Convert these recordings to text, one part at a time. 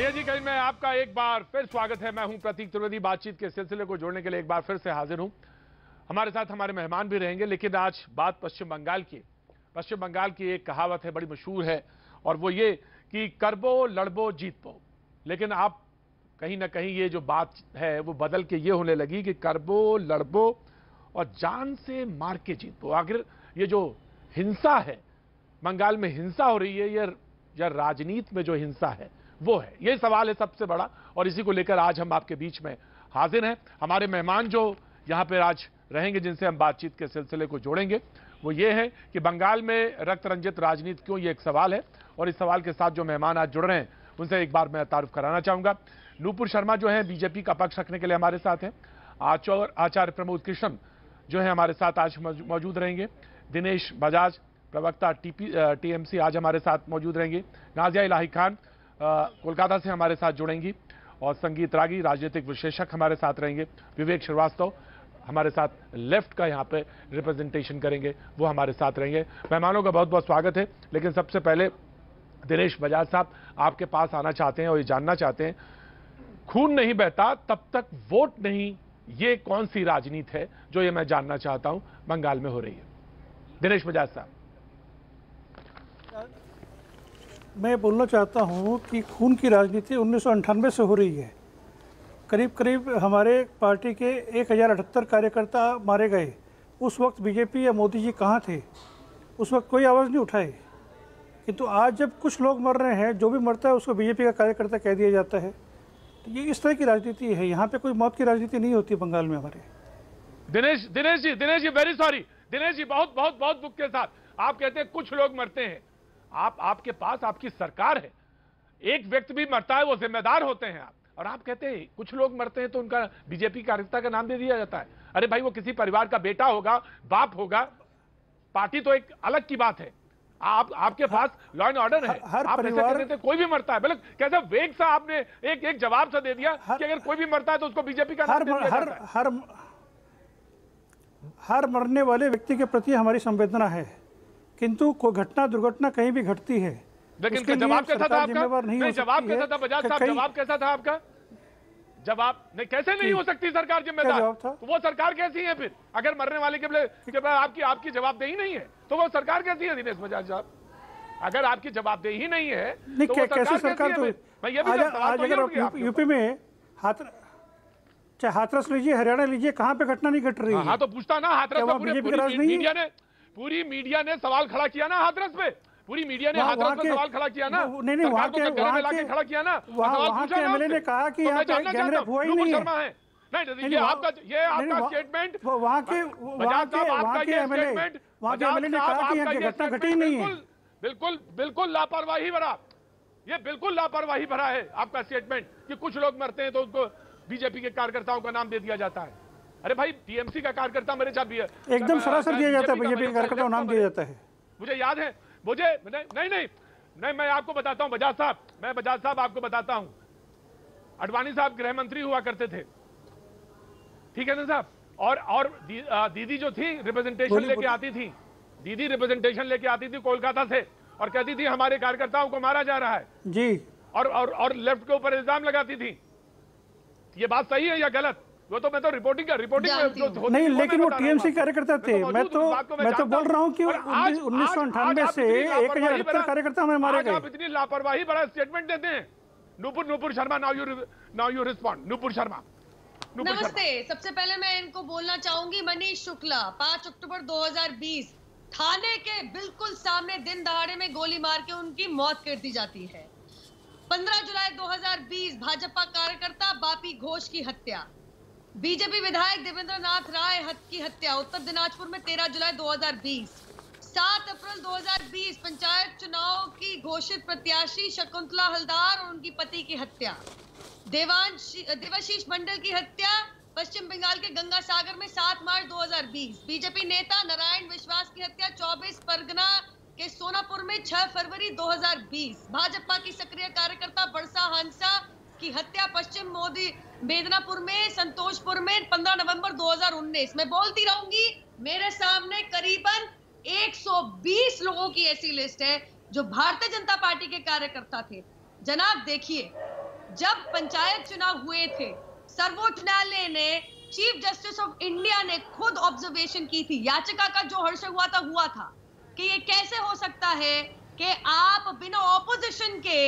भैया जी कहीं मैं आपका एक बार फिर स्वागत है। मैं हूं प्रतीक त्रिवेदी। बातचीत के सिलसिले को जोड़ने के लिए एक बार फिर से हाजिर हूं। हमारे साथ हमारे मेहमान भी रहेंगे, लेकिन आज बात पश्चिम बंगाल की। पश्चिम बंगाल की एक कहावत है, बड़ी मशहूर है, और वो ये कि करबो लड़बो जीतबो। लेकिन आप कहीं ना कहीं ये जो बात है वो बदल के ये होने लगी कि करबो लड़बो और जान से मार के जीतबो। आखिर ये जो हिंसा है, बंगाल में हिंसा हो रही है, या राजनीति में जो हिंसा है वो है, ये सवाल है सबसे बड़ा। और इसी को लेकर आज हम आपके बीच में हाजिर हैं। हमारे मेहमान जो यहां पर आज रहेंगे, जिनसे हम बातचीत के सिलसिले को जोड़ेंगे, वो ये है कि बंगाल में रक्त रंजित राजनीति क्यों, ये एक सवाल है। और इस सवाल के साथ जो मेहमान आज जुड़ रहे हैं उनसे एक बार मैं तारुफ कराना चाहूंगा। नूपुर शर्मा जो है बीजेपी का पक्ष रखने के लिए हमारे साथ हैं। आचार्य प्रमोद कृष्ण जो है हमारे साथ आज मौजूद रहेंगे। दिनेश बजाज प्रवक्ता टीएमसी आज हमारे साथ मौजूद रहेंगे। नाजिया इलाही खान कोलकाता से हमारे साथ जुड़ेंगी। और संगीत रागी राजनीतिक विशेषज्ञ हमारे साथ रहेंगे। विवेक श्रीवास्तव हमारे साथ लेफ्ट का यहाँ पे रिप्रेजेंटेशन करेंगे, वो हमारे साथ रहेंगे। मेहमानों का बहुत बहुत स्वागत है। लेकिन सबसे पहले दिनेश बजाज साहब आपके पास आना चाहते हैं और ये जानना चाहते हैं, खून नहीं बहता तब तक वोट नहीं, ये कौन सी राजनीति है जो ये मैं जानना चाहता हूं बंगाल में हो रही है। दिनेश बजाज साहब। मैं बोलना चाहता हूं कि खून की राजनीति 1998 से हो रही है। करीब करीब हमारे पार्टी के 1078 कार्यकर्ता मारे गए। उस वक्त बीजेपी या मोदी जी कहाँ थे? उस वक्त कोई आवाज़ नहीं उठाई। किंतु आज जब कुछ लोग मर रहे हैं, जो भी मरता है उसको बीजेपी का कार्यकर्ता कह दिया जाता है। तो ये इस तरह की राजनीति है। यहाँ पे कोई मौत की राजनीति नहीं होती बंगाल में हमारे। Dinesh ji very sorry. दिनेश जी बहुत बहुत बहुत दुख के साथ आप कहते हैं कुछ लोग मरते हैं। आपके पास आपकी सरकार है, एक व्यक्ति भी मरता है वो जिम्मेदार होते हैं आप, और आप कहते हैं कुछ लोग मरते हैं तो उनका बीजेपी कार्यकर्ता का नाम दे दिया जाता है। अरे भाई वो किसी परिवार का बेटा होगा, बाप होगा, पार्टी तो एक अलग की बात है। आपके पास लॉ एंड ऑर्डर है। आप परिवार कहते कोई भी मरता है, मतलब कैसे वेग सा आपने एक जवाब सा दे दिया कि अगर कोई भी मरता है तो उसको बीजेपी का नाम दे दिया जाता है। हर मरने वाले व्यक्ति के प्रति हमारी संवेदना है, किंतु कोई घटना दुर्घटना कहीं भी घटती है, लेकिन जवाब कैसा था आपका? नहीं, जवाब कैसा था बजाज साहब? जवाब कैसा था आपका? जवाब नहीं, कैसे नहीं हो सकती सरकार जिम्मेदार? तो वो सरकार कैसी है फिर? अगर मरने वाले के बाद आपकी जवाबदेही नहीं है तो वो सरकार कैसी है? दिनेश बजाज साहब, अगर आपकी जवाबदेही नहीं है तो वो कैसी सरकार? आज अगर यूपी में चाहे हाथरस लीजिए, हरियाणा लीजिए, कहाँ पे घटना नहीं घट रही है? हाँ तो पूछता ना, हाथरस पूरी मीडिया ने सवाल खड़ा किया ना, हाथरस पे पूरी मीडिया ने हाथरस पे सवाल खड़ा किया ना। नहीं, वहाँ के खड़ा किया ना, वहाँ के एमएलए ने कहा कि यहाँ पे गैंगरेप हुआ ही नहीं है। नहीं, आपका स्टेटमेंट, वहाँ के एमएलए ने कहा कि यहाँ घटना घटी ही नहीं है। बिल्कुल लापरवाही भरा, ये बिल्कुल लापरवाही भरा है आपका स्टेटमेंट कि कुछ लोग मरते हैं तो उनको बीजेपी के कार्यकर्ताओं का नाम दे दिया जाता है। अरे भाई टीएमसी का कार्यकर्ता मेरे साथ भी है, एकदम सरासर दिया जाता है, बीजेपी के कार्यकर्ता को नाम दिया जाता है। मुझे याद है, मुझे नहीं मैं आपको बताता हूं बजाज साहब आपको बताता हूं। अडवाणी साहब गृह मंत्री हुआ करते थे, ठीक है ना साहब? और दीदी जो थी रिप्रेजेंटेशन लेके आती थी, दीदी रिप्रेजेंटेशन लेके आती थी कोलकाता से और कहती थी हमारे कार्यकर्ताओं को मारा जा रहा है जी, और लेफ्ट के ऊपर इल्जाम लगाती थी। ये बात सही है या गलत? वो तो मैं तो रिपोर्टिंग नहीं, लेकिन वो टीएमसी कार्यकर्ता थे। मैं तो बोल रहा हूँ कि 1998 से 1078 कार्यकर्ता हमें मारे गए। आप इतनी लापरवाही बड़ा स्टेटमेंट देते हैं। Nupur Sharma, now you respond. Nupur Sharma. नमस्ते। सबसे पहले मैं इनको बोलना चाहूंगी, मनीष शुक्ला 5 अक्टूबर 2020 थाने के बिल्कुल सामने दिन दहाड़े में गोली मार के उनकी मौत कर दी जाती है। 15 जुलाई 2020 भाजपा कार्यकर्ता बापी घोष की हत्या। बीजेपी विधायक देवेंद्र नाथ राय की हत्या उत्तर दिनाजपुर में 13 जुलाई 2020। 7 अप्रैल 2020 पंचायत चुनाव की घोषित प्रत्याशी शकुंतला हलदार और उनकी पति की हत्या। देवाशीष मंडल की हत्या पश्चिम बंगाल के गंगा सागर में 7 मार्च 2020। बीजेपी नेता नारायण विश्वास की हत्या 24 परगना के सोनापुर में 6 फरवरी 2020। भाजपा की सक्रिय कार्यकर्ता बरसा हंसा की हत्या पश्चिम मेदिनीपुर में संतोषपुर में 15 नवंबर 2019। मैं बोलती रहूंगी, मेरे सामने करीबन 120 लोगों की ऐसी लिस्ट है जो भारतीय जनता पार्टी के कार्यकर्ता थे। जनाब देखिए, जब पंचायत चुनाव हुए थे, सर्वोच्च न्यायालय ने, चीफ जस्टिस ऑफ इंडिया ने खुद ऑब्जर्वेशन की थी, याचिका का जो हर्ष हुआ था कि ये कैसे हो सकता है कि आप बिना ऑपोजिशन के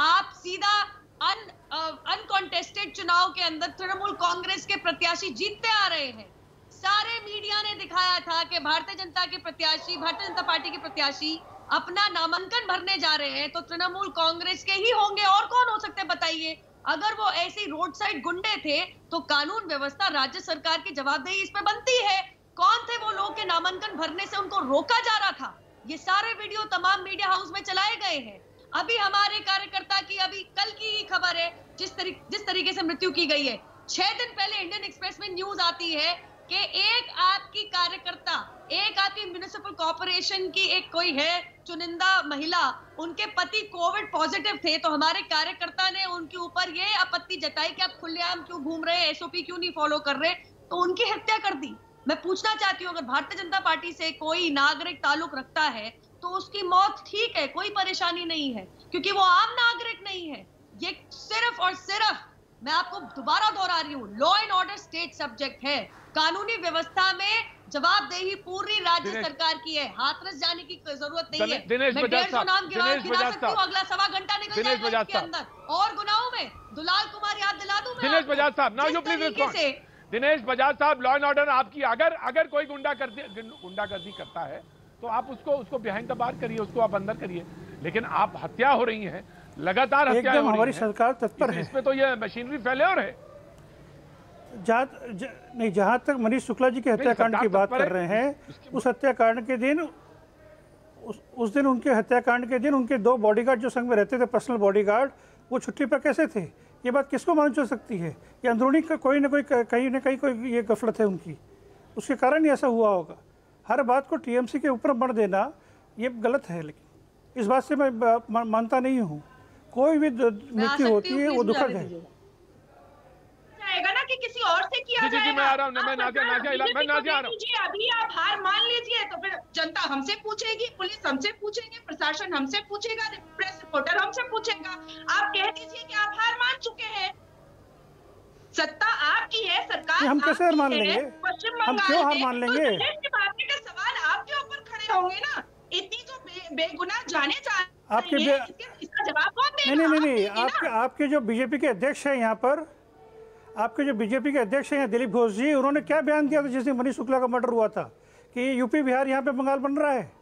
आप सीधा अनकॉन्टेस्टेड चुनाव के अंदर तृणमूल कांग्रेस के प्रत्याशी जीतते आ रहे हैं। सारे मीडिया ने दिखाया था कि भारतीय जनता पार्टी के प्रत्याशी अपना नामांकन भरने जा रहे हैं तो तृणमूल कांग्रेस के ही होंगे, और कौन हो सकते बताइए। अगर वो ऐसे रोड साइड गुंडे थे तो कानून व्यवस्था राज्य सरकार की जवाबदेही इस पे बनती है। कौन थे वो लोग के नामांकन भरने से उनको रोका जा रहा था? ये सारे वीडियो तमाम मीडिया हाउस में चलाए गए हैं। अभी हमारे कार्यकर्ता की अभी कल की ही खबर है, जिस तरीके से मृत्यु की गई है, 6 दिन पहले इंडियन एक्सप्रेस में न्यूज आती है कि एक आपकी कार्यकर्ता, एक आपकी म्युनिसिपल कॉर्पोरेशन की एक कोई है चुनिंदा महिला, उनके पति कोविड पॉजिटिव थे, तो हमारे कार्यकर्ता ने उनके ऊपर ये आपत्ति जताई कि आप खुलेआम क्यों घूम रहे हैं, एसओपी क्यों नहीं फॉलो कर रहे, तो उनकी हत्या कर दी। मैं पूछना चाहती हूँ, अगर भारतीय जनता पार्टी से कोई नागरिक ताल्लुक रखता है तो उसकी मौत ठीक है, कोई परेशानी नहीं है, क्योंकि वो आम नागरिक नहीं है। ये सिर्फ और सिर्फ, मैं आपको दोबारा दोहरा रही हूँ, law and order state subject है। कानूनी व्यवस्था में जवाबदेही पूरी राज्य सरकार की है, हाथरस जाने की जरूरत नहीं है। मैं 150 नाम गिना सकती हूँ, अगला सवा घंटा निकल जाएगा इसके अंदर। और गुनाहों में दुलाल कुमार याद दिला दूं मैं। दिनेश बजाज साहब, now you please respond. Dinesh Bajaj साहब, लॉ एंड ऑर्डर आपकी, अगर कोई गुंडागर्दी करता है तो आप उसको बिहाइंड द बार करिए, उसको आप अंदर करिए, लेकिन आप हत्या हो रही है, लगातार हत्या हो रही है, हमारी सरकार तत्पर है। इसमें तो ये मशीनरी फेल्योर है। जहां तक मनीष शुक्ला जी के हत्याकांड की बात कर रहे हैं, उस हत्याकांड के दिन, उस दिन उनके हत्याकांड के दिन उनके 2 बॉडीगार्ड जो संग में रहते थे, पर्सनल बॉडीगार्ड, वो छुट्टी पर कैसे थे? ये बात किसको मालूम चल सकती है? ये अंदरूनी कोई ना कोई कहीं ना कहीं कोई ये गफलत है उनकी, उसके कारण ही ऐसा हुआ होगा। हर बात को टीएमसी के ऊपर मर देना ये गलत है, लेकिन इस बात से मैं मानता नहीं हूँ। कोई भी मृत्यु होती है वो दुखद है। ना कि किसी और से किया जाएगा। मैं आ रहा हूं, मैं नाजिया आ रहा हूं। अभी आप हार मान लीजिए तो फिर जनता हमसे पूछेगी, पुलिस हमसे पूछेंगे, प्रशासन हमसे पूछेगा, प्रेस रिपोर्टर हमसे पूछेगा। आप कह दीजिए कि आप हार मान चुके हैं। सत्ता आपकी है, सरकार हम कैसे हार मान लेंगे? पश्चिम हम क्यों हार मान लेंगे? का सवाल आपके ऊपर खड़े होंगे ना। इतनी जो बेगुनाह जाने आपके इसका जवाब कौन देगा? नहीं, आपके जो बीजेपी के अध्यक्ष है यहाँ पर, आपके जो बीजेपी के अध्यक्ष हैं दिलीप घोष जी, उन्होंने क्या बयान दिया था जिस दिन मनीष शुक्ला का मर्डर हुआ था कि यूपी बिहार यहाँ पे बंगाल बन रहा है?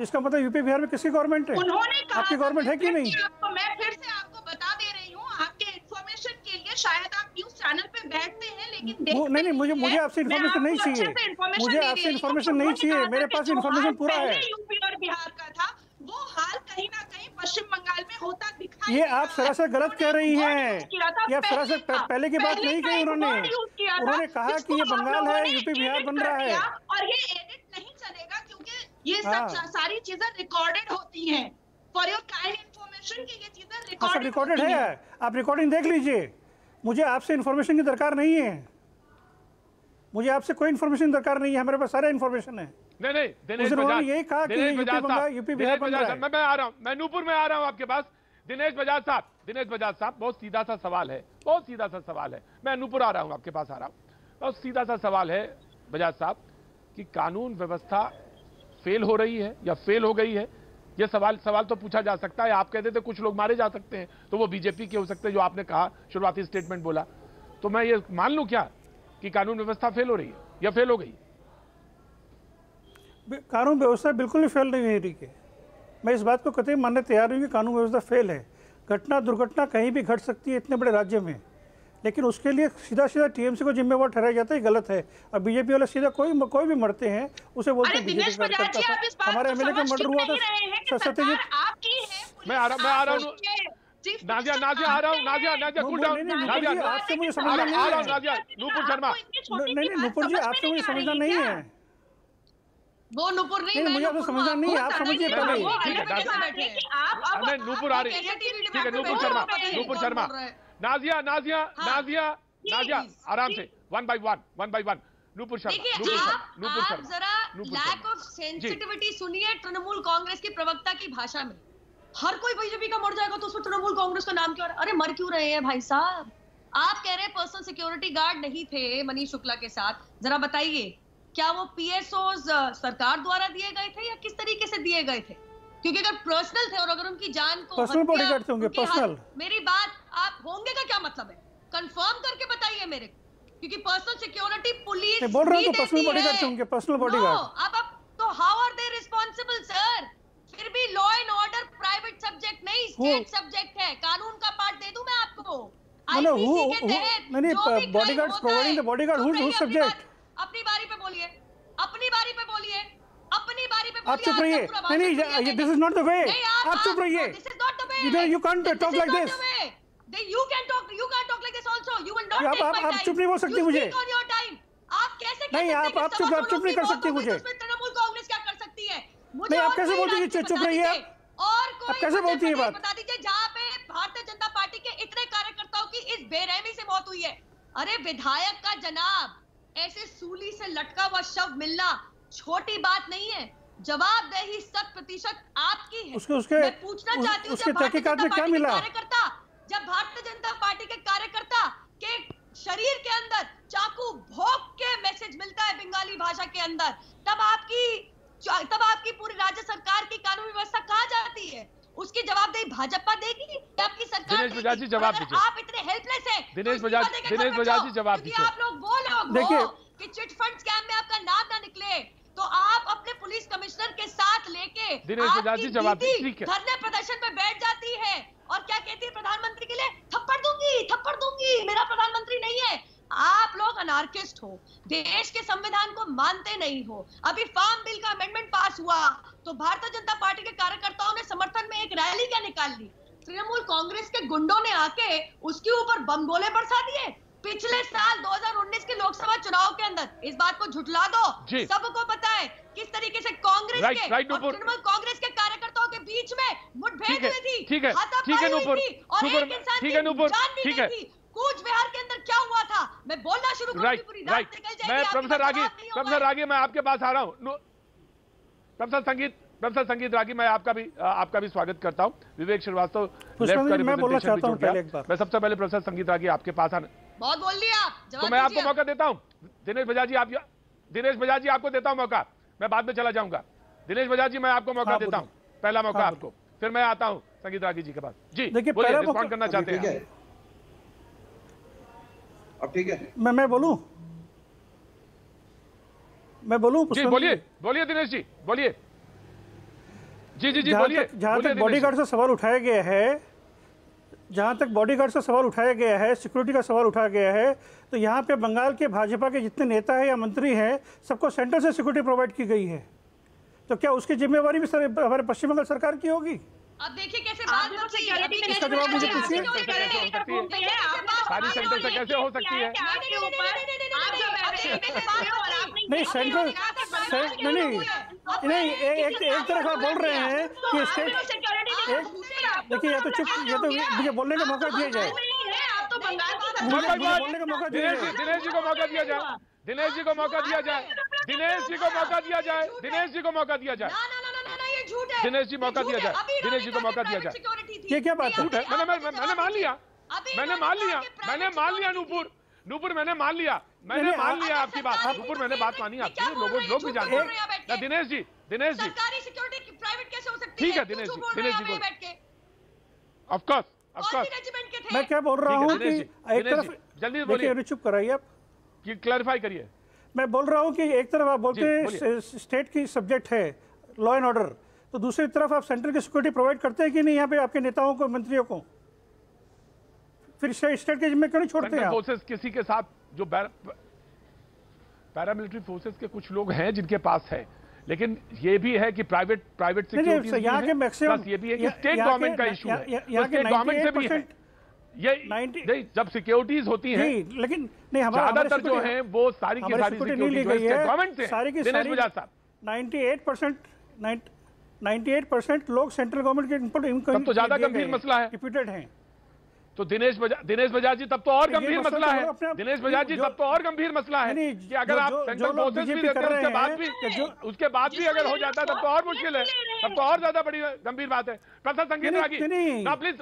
इसका मतलब यूपी बिहार में किसकी गवर्नमेंट है? आपकी गवर्नमेंट है कि नहीं? मैं फिर से आपको बता दे रही हूँ, आपके इन्फॉर्मेशन के लिए शायद आप न्यूज चैनल पे बैठते हैं, लेकिन नहीं, मुझे आपसे इन्फॉर्मेशन नहीं चाहिए, मुझे आपसे इन्फॉर्मेशन नहीं चाहिए, मेरे पास इन्फॉर्मेशन पूरा है। यूपी और बिहार का था वो हाल कहीं ना कहीं पश्चिम बंगाल में होता दिखाई। ये आप सरासर गलत कह रही हैं। ये आप सरासर पहले की बात नहीं कही उन्होंने कहा कि ये बंगाल है, यूपी बिहार बन रहा है, और ये एडिट नहीं चलेगा क्योंकि ये सब सारी चीजें रिकॉर्डेड होती हैं। फॉर योर काइंड इन्फॉर्मेशन की ये चीजें रिकॉर्डेड है, आप रिकॉर्डिंग देख लीजिए। मुझे आपसे इन्फॉर्मेशन की दरकार नहीं है, मुझे आपसे कोई इन्फॉर्मेशन दरकार नहीं है, हमारे पास सारा इन्फॉर्मेशन है। नहीं, दिनेश बजाज, यही कहा कि यूपी बिहार बन रहा है। मैं आ रहा हूं, मैं नूपुर में आ रहा हूं आपके पास। दिनेश बजाज साहब, बहुत सीधा सा सवाल है, मैं नूपुर आ रहा हूं, आपके पास आ रहा हूं। बहुत सीधा सा सवाल है बजाज साहब कि कानून व्यवस्था फेल हो रही है या फेल हो गई है? यह सवाल तो पूछा जा सकता है। आप कहते थे कुछ लोग मारे जा सकते हैं, तो वो बीजेपी के हो सकते हैं, जो आपने कहा शुरुआती स्टेटमेंट बोला, तो मैं ये मान लूं क्या कि कानून व्यवस्था फेल हो रही है या फेल हो गई? कानून व्यवस्था बिल्कुल नहीं फेल नहीं हो रही है। मैं इस बात को कतई मानने तैयार हूँ कि कानून व्यवस्था फेल है। दुर्घटना कहीं भी घट सकती है इतने बड़े राज्य में, लेकिन उसके लिए सीधा टीएमसी को जिम्मेवार ठहराया जाता है, गलत है। और बीजेपी वाले सीधा कोई भी मरते हैं उसे बोलते हैं बीजेपी करता था। हमारे एमएलए का मर्डर हुआ था सत्यजीत। मैं आ रहा हूँ नाजिया आ रहा हूँ, नाजिया कूल डाउन। नाजिया आपसे मुझे समझना नहीं है। नाजिया, नूपुर शर्मा। नहीं, नूपुर जी आपसे मुझे समझना नहीं है। वो नूपुर नहीं, मुझे आपसे समझना नहीं है, आप समझिए पहले। नूपुर आ रही है, ठीक है। नूपुर शर्मा, नाजिया आराम से, one by one. Nupur Sharma, आप जरा लैक ऑफ सेंसिटिविटी सुनिए तृणमूल कांग्रेस की प्रवक्ता की भाषा में। हर कोई बीजेपी का मर जाएगा तो उसमें तृणमूल कांग्रेस का नाम क्यों? अरे मर क्यों रहे हैं भाई साहब? आप कह रहे हैं पर्सनल सिक्योरिटी गार्ड नहीं थे मनीष शुक्ला के साथ, जरा बताइए क्या वो पीएसओज सरकार द्वारा दिए गए थे या किस तरीके से दिए गए थे? क्योंकि अगर पर्सनल थे और अगर उनकी जान को पर्सनल बॉडीगार्ड होंगे, पर्सनल। मेरी बात आप होंगे का क्या मतलब है? कंफर्म करके बताइए मेरे को, क्योंकि पर्सनल सिक्योरिटी पुलिस बोल रहा हूँ तो पर्सनल बॉडीगार्ड होंगे, पर्सनल बॉडीगार्ड। अब तो how are they responsible sir? फिर भी law and order private subject नहीं, स्टेट सब्जेक्ट है। कानून का पार्ट दे दूं मैं आपको? Bodyguards providing the bodyguard who subject. अपनी बारी पे बोलिए, अपनी बारी पे बोलिए, अपनी बारी पे बोलिए। आप चुप रहिए। नहीं, this is not the way. आप चुप रहिए। This is not the way. You can't talk like this. You can't talk like this also. You will not take my time. आप चुप नहीं बोल सकती मुझे। On your time. आप कैसे नहीं, आप चुप नहीं कर सकती मुझे। उसमें तृणमूल कांग्रेस क्या कर सकती है? नहीं, आप कैसे बोलती है चुप रहिए आप? और कोई कैसे बोलती है बात? बता दीजिए जहाँ पे भारतीय जनता पार्टी के इतने कार्यकर्ताओं की इस बेरहमी से मौत हुई है। अरे विधायक का जनाब, ऐसे सूली से लटका हुआ शव मिलना छोटी बात नहीं है। जवाबदेही 100% आपकी है। मैं पूछना चाहती हूँ, उसके तहकीकात में क्या मिला? जब भारतीय जनता पार्टी के कार्यकर्ता के शरीर के अंदर चाकू भोंक के मैसेज मिलता है बंगाली भाषा के अंदर, तब आपकी पूरी राज्य सरकार की कानून व्यवस्था कहाँ जाती है? उसकी जवाबदेही भाजपा देगी, आपकी सरकार? दिनेश बजाज जी जवाब दीजिए। आप इतने हेल्पलेस हैं। दिनेश बजाज जी जवाब दीजिए। आप लोग वो लोग हो कि चिट फंड स्कैम में आपका नाम ना निकले, तो आप अपने पुलिस कमिश्नर के साथ लेके दिनेश बजाज जी जवाब दीजिए। धरने प्रदर्शन पे बैठ जाती है और क्या कहती है प्रधानमंत्री के लिए? थप्पड़ दूंगी, मेरा प्रधानमंत्री नहीं है। आप लोग अनार्किस्ट हो, देश के संविधान को मानते नहीं हो। अभी फार्म बिल का अमेंडमेंट पास हुआ तो भारतीय जनता पार्टी के कार्यकर्ताओं ने समर्थन में एक रैली क्या निकाल ली? तृणमूल कांग्रेस के गुंडों ने आके उसके ऊपर बम गोले बरसा दिए। पिछले साल 2019 के लोकसभा चुनाव के अंदर इस बात को झुठला दो, सबको पता है किस तरीके से कांग्रेस के और तृणमूल कांग्रेस के कार्यकर्ताओं के बीच में मुठभेड़ हुई थी। ठीक है नूपुर, और एक इंसान की जान भी गई थी। कूच बिहार के अंदर क्या हुआ था? मैं बोलना शुरू करूंगी, पूरी रात निकल जाएगी। मैं प्रोफेसर रागी मैं आपके पास आ रहा हूँ। प्रोफेसर संगीत रागी, मैं आपका भी स्वागत करता हूँ। विवेक श्रीवास्तव लेफ्ट का रिप्रेजेंटेशन भी जुड़ गया। मैं सबसे पहले प्रोफेसर संगीत रागी आपके पास आना। बहुत बोल लिया आप, तो मैं आपको मौका देता हूँ। दिनेश बजाज जी आपको देता हूँ मौका, मैं बाद में चला जाऊंगा। दिनेश बजाज जी मैं आपको मौका देता हूँ, पहला मौका आपको, फिर मैं आता हूँ संगीत रागी जी के पास। जी बोलिए, रिस्पॉन्ड करना चाहते हैं? अब ठीक है, मैं बोलूं जी? बोलिए दिनेश जी, बोलिए। जी बोलिए। जहां तक बॉडीगार्ड से सवाल उठाया गया है, सिक्योरिटी का सवाल उठाया गया है, तो यहाँ पे बंगाल के भाजपा के जितने नेता हैं या मंत्री हैं, सबको सेंटर से सिक्योरिटी प्रोवाइड की गई है। तो क्या उसकी जिम्मेवारी भी हमारे पश्चिम बंगाल सरकार की होगी? अब देखिए कैसे बात इसका जवाब मुझे पूछिए। सारी सेंटर से कैसे हो सकती है? नहीं, सेंट्रल नहीं, एक तरफ आप बोल रहे हैं कि स्टेट। देखिए, या तो चुप, या तो मुझे बोलने का मौका दिया जाए। बोलने का मौका दिया जाए। दिनेश जी को मौका दिया जाए। दिनेश जी को मौका दिया जाए। दिनेश जी को मौका दिया जाए। दिनेश जी को मौका दिया जाए। दिनेश जी मौका दिया जाए। दिनेश जी को मौका दिया जाए। ये क्या बात है? मैंने मान लिया नूपुर, मैंने मान लिया आपकी बात। नूपुर, मैंने बात मानी आपकी, लोग भी जानते हैं। दिनेश जी सरकारी सिक्योरिटी प्राइवेट कैसे हो सकती है? ठीक है दिनेश जी को ऑफ कोर्स मैं क्या बोल रहा हूँ कि एक तरफ जल्दी बोलिए, चुप कराइए आप, क्लैरिफाई करिए। मैं बोल रहा हूँ कि एक तरफ आप बोलते हैं स्टेट की सब्जेक्ट है लॉ एंड ऑर्डर, तो दूसरी तरफ आप सेंट्रल की सिक्योरिटी प्रोवाइड करते हैं कि नहीं यहाँ पे आपके नेताओं को, मंत्रियों को? फिर स्टेट के जिम्मे क्यों नहीं छोड़ते हैं? फोर्सेस किसी के साथ, जो पैरामिलिट्री फोर्सेस के कुछ लोग हैं जिनके पास है, लेकिन ये भी है कि प्राइवेट सिक्योरिटी यहाँ के मैक्सिमम, ये भी है कि स्टेट गवर्नमेंट का इशू है, स्टेट गवर्नमेंट से भी है। ये नहीं, जब सिक्योरिटीज होती हैं, लेकिन नहीं, ज्यादातर जो हैं वो सारी की सारी सिक्योरिटी गवर्नमेंट से। सारी की दिनेश बजाज साहब, 98% लोग सेंट्रल गवर्नमेंट के तब तो ज्यादा गंभीर मसला है। डिप्यूटेड हैं। तो दिनेश बजाज जी तब तो और गंभीर मसला है। दिनेश बजाज जी तब तो और गंभीर मसला है कि अगर आप सेंट्रल फोर्सेस भी देते हैं उसके बाद भी अगर हो जाता है तब तो और मुश्किल है, तब तो और ज्यादा बड़ी गंभीर बात है। प्रोफेसर संगीत रागी ना प्लीज,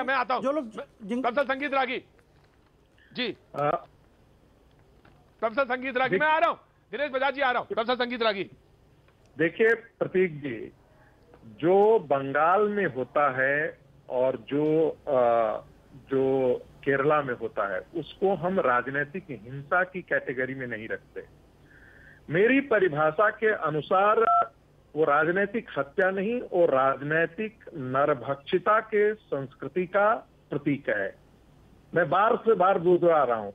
मैं आता हूँ। प्रोफेसर संगीत रागी जी, प्रोफेसर संगीत रागी मैं आ रहा हूँ, दिनेश बजाज जी आ रहा हूँ। प्रोफेसर संगीत रागी देखिए प्रतीक जी, जो बंगाल में होता है और जो केरला में होता है उसको हम राजनीतिक हिंसा की कैटेगरी में नहीं रखते। मेरी परिभाषा के अनुसार वो राजनीतिक हत्या नहीं और राजनीतिक नरभक्षिता के संस्कृति का प्रतीक है। मैं बार से बार दोहरा रहा हूं,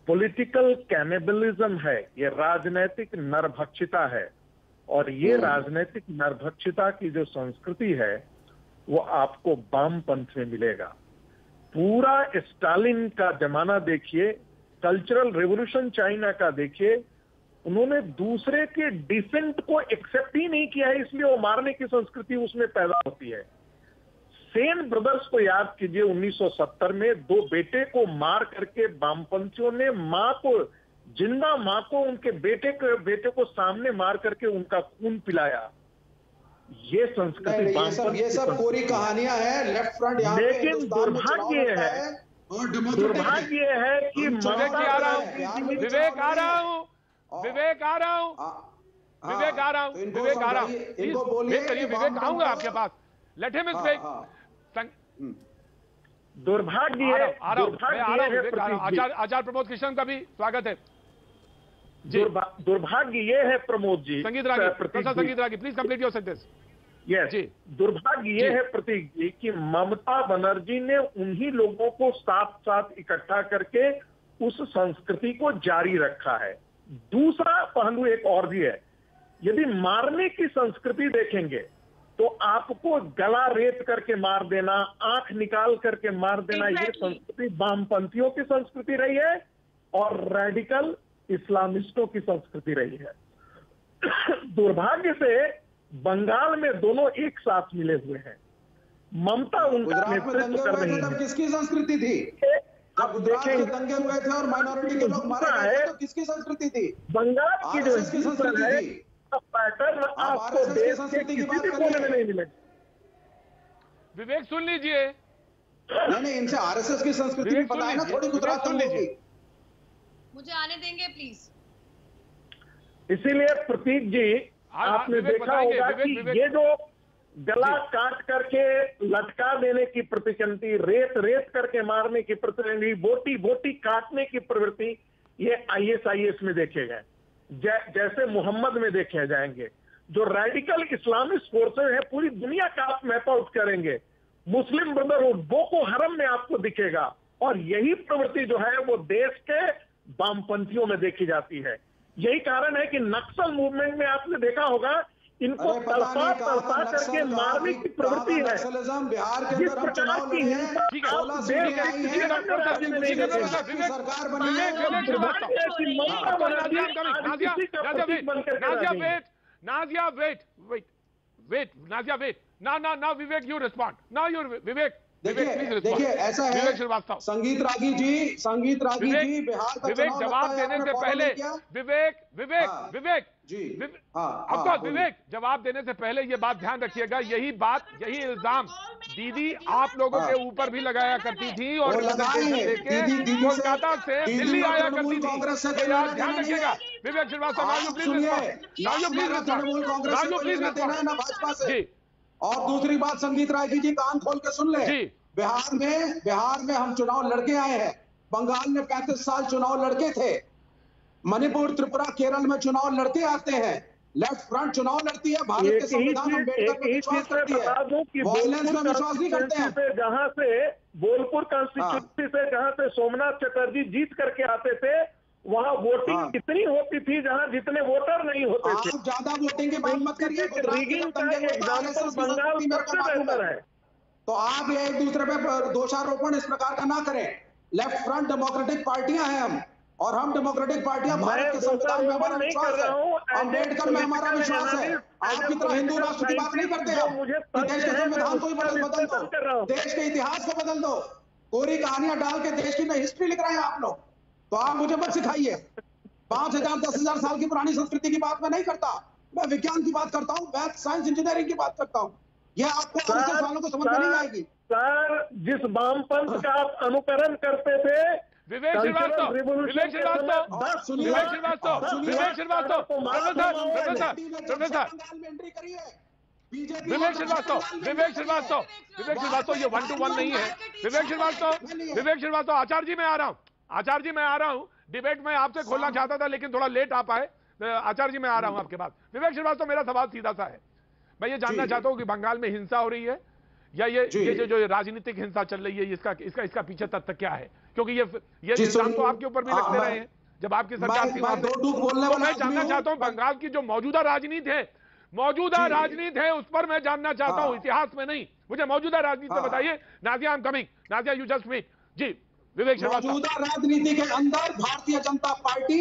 पॉलिटिकल कैनिबलिज्म है, ये राजनीतिक नरभक्षिता है। और ये राजनीतिक नरभक्षिता की जो संस्कृति है वो आपको वामपंथ में मिलेगा। पूरा स्टालिन का जमाना देखिए, कल्चरल रेवोल्यूशन चाइना का देखिए, उन्होंने दूसरे के डिसेंट को एक्सेप्ट ही नहीं किया है, इसलिए वो मारने की संस्कृति उसमें पैदा होती है। सेन ब्रदर्स को याद कीजिए, 1970 में 2 बेटे को मार करके वामपंथियों ने जिंदा मां को उनके बेटे को सामने मार करके उनका खून पिलाया। ये संस्कृति ये सब पूरी कहानियां हैं लेफ्ट फ्रंट यहाँ पे। लेकिन दुर्भाग्य है कि विवेक आ रहा हूं, विवेक आ रहा हूं, विवेक आऊंगा आपके पास। Let him speak. दुर्भाग्य है, आचार्य प्रमोद कृष्ण का भी स्वागत है। दुर्भाग्य ये है Pramod ji, Sangeet Ragi please complete your sentence. Yes, दुर्भाग्य ये है प्रतीक जी कि ममता बनर्जी ने उन्हीं लोगों को साथ साथ इकट्ठा करके उस संस्कृति को जारी रखा है। दूसरा पहलू एक और भी है, यदि मारने की संस्कृति देखेंगे तो आपको गला रेत करके मार देना, आंख निकाल करके मार देना, ये संस्कृति वामपंथियों की संस्कृति रही है और रेडिकल इस्लामिस्टों की संस्कृति रही है। दुर्भाग्य से बंगाल में दोनों एक साथ मिले हुए हैं। ममता उनका नेतृत्व कर रही है। किसकी संस्कृति थी? आप देखेंगे दंगे हुए थे और माइनॉरिटी के लोग मारे गए थे, तो किसकी संस्कृति थी? बंगाल की जो संस्कृति है थी, पैटर्न आपको देश के किसी भी कोने में नहीं मिलेगा। विवेक सुन लीजिए। नहीं, इनसे आरएसएस की संस्कृति भी पता है ना, थोड़ी गुजरात सुन लीजिए। मुझे आने देंगे प्लीज। इसीलिए प्रतीक जी, आपने देखा होगा कि ये जो गला काट करके लटका देने की प्रवृत्ति, रेत करके मारने की प्रवृत्ति, बोटी काटने की प्रवृत्ति, ये ISIS में देखे गए, जैसे मोहम्मद में देखे जाएंगे। जो रेडिकल इस्लामिक फोर्सेस है पूरी दुनिया का आप मैप आउट करेंगे, मुस्लिम ब्रदरहुड, बोको हरम में आपको दिखेगा। और यही प्रवृत्ति जो है वो देश के वामपंथियों में देखी जाती है। यही कारण है कि नक्सल मूवमेंट में आपने देखा होगा, इनको तड़पा करके मारने की प्रवृत्ति है। बिहार के जिस प्रकार की हिंसा Nazia, wait. Now, Vivek, you respond. Now, Vivek, देखिए ऐसा है संगीत रागी जी बिहार का विवेक जवाब देने से पहले विवेक जवाब देने से पहले ये बात ध्यान रखिएगा, यही इल्जाम दीदी आप लोगों के ऊपर भी लगाया करती थी और कोलकाता से दिल्ली आया करती थी। ध्यान रखिएगा विवेक श्रीवास्तव। भाजपा से। और दूसरी बात संगीत रागी जी कान खोल के सुन ले, बिहार में हम चुनाव लड़के आए हैं। बंगाल में 35 साल चुनाव लड़के थे, मणिपुर, त्रिपुरा, केरल में चुनाव लड़ते आते हैं। लेफ्ट फ्रंट चुनाव लड़ती है, भारत के संविधान अम्बेडकर पर विश्वास करती है, वायलेंस में विश्वास नहीं करते हैं। जहां से बोलपुर कॉन्स्टिट्यूंसी से जहां से सोमनाथ चटर्जी जीत करके आते थे, वहां वोटिंग इतनी होती थी जहां जितने वोटर नहीं होते थे। आप ज्यादा वोटिंग की बात मत करिए, रिगिंग का एग्जाम्पल बंगाल सबसे बेहतर है। तो आप ये एक दूसरे पे दोषारोपण इस प्रकार का ना करें। लेफ्ट फ्रंट डेमोक्रेटिक पार्टियां हैं हम, और हम डेमोक्रेटिक पार्टियां भारत के संविधान में हमारा विश्वास है, अम्बेडकर में हमारा विश्वास है। आपकी तरह हिंदू राष्ट्र की बात नहीं करते हम कि देश के संविधान को ही बदल दो, देश के इतिहास को बदल दो, कोरी कहानियां डाल के देश की नई हिस्ट्री लिख रहे हैं आप लोग। तो आप मुझे मत सिखाइए। 5000 10,000 साल की पुरानी संस्कृति की बात मैं नहीं करता, मैं विज्ञान की बात करता हूँ, मैथ साइंस इंजीनियरिंग की बात करता हूँ। यह आपको सवालों को समझ में नहीं आएगी। सर, जिस वामपंथ का आप अनुकरण करते थे, विवेक श्रीवास्तव, विवेक श्रीवास्तव, विवेक श्रीवास्तव, विवेक श्रीवास्तव, प्रोफेसर विवेक श्रीवास्तव, विवेक श्रीवास्तव, विवेक श्रीवास्तव, ये 1 to 1 नहीं है। विवेक श्रीवास्तव, आचार्य जी मैं आ रहा हूँ, आचार्य जी मैं आ रहा हूँ। डिबेट में आपसे खोलना चाहता था लेकिन थोड़ा लेट आ पाए। आचार्य जी मैं आ रहा हूँ आपके पास। विवेक श्रीवास्तव, मेरा सवाल सीधा सा है, मैं ये जानना चाहता हूँ कि बंगाल में हिंसा हो रही है या ये जो राजनीतिक हिंसा चल रही है, इसका पीछे तथ्य क्या है? क्योंकि ये इल्जाम तो आपके ऊपर भी लगते रहे हैं जब आपकी सरकार थी। तो मैं जानना चाहता हूँ बंगाल की जो मौजूदा राजनीति है उस पर मैं जानना चाहता हूँ, इतिहास में नहीं। मुझे मौजूदा राजनीति से बताइए। Nazia, I am coming. Nazia, you just wait. जी विवेक श्रीवास्तव। मौजूदा राजनीति के अंदर भारतीय जनता पार्टी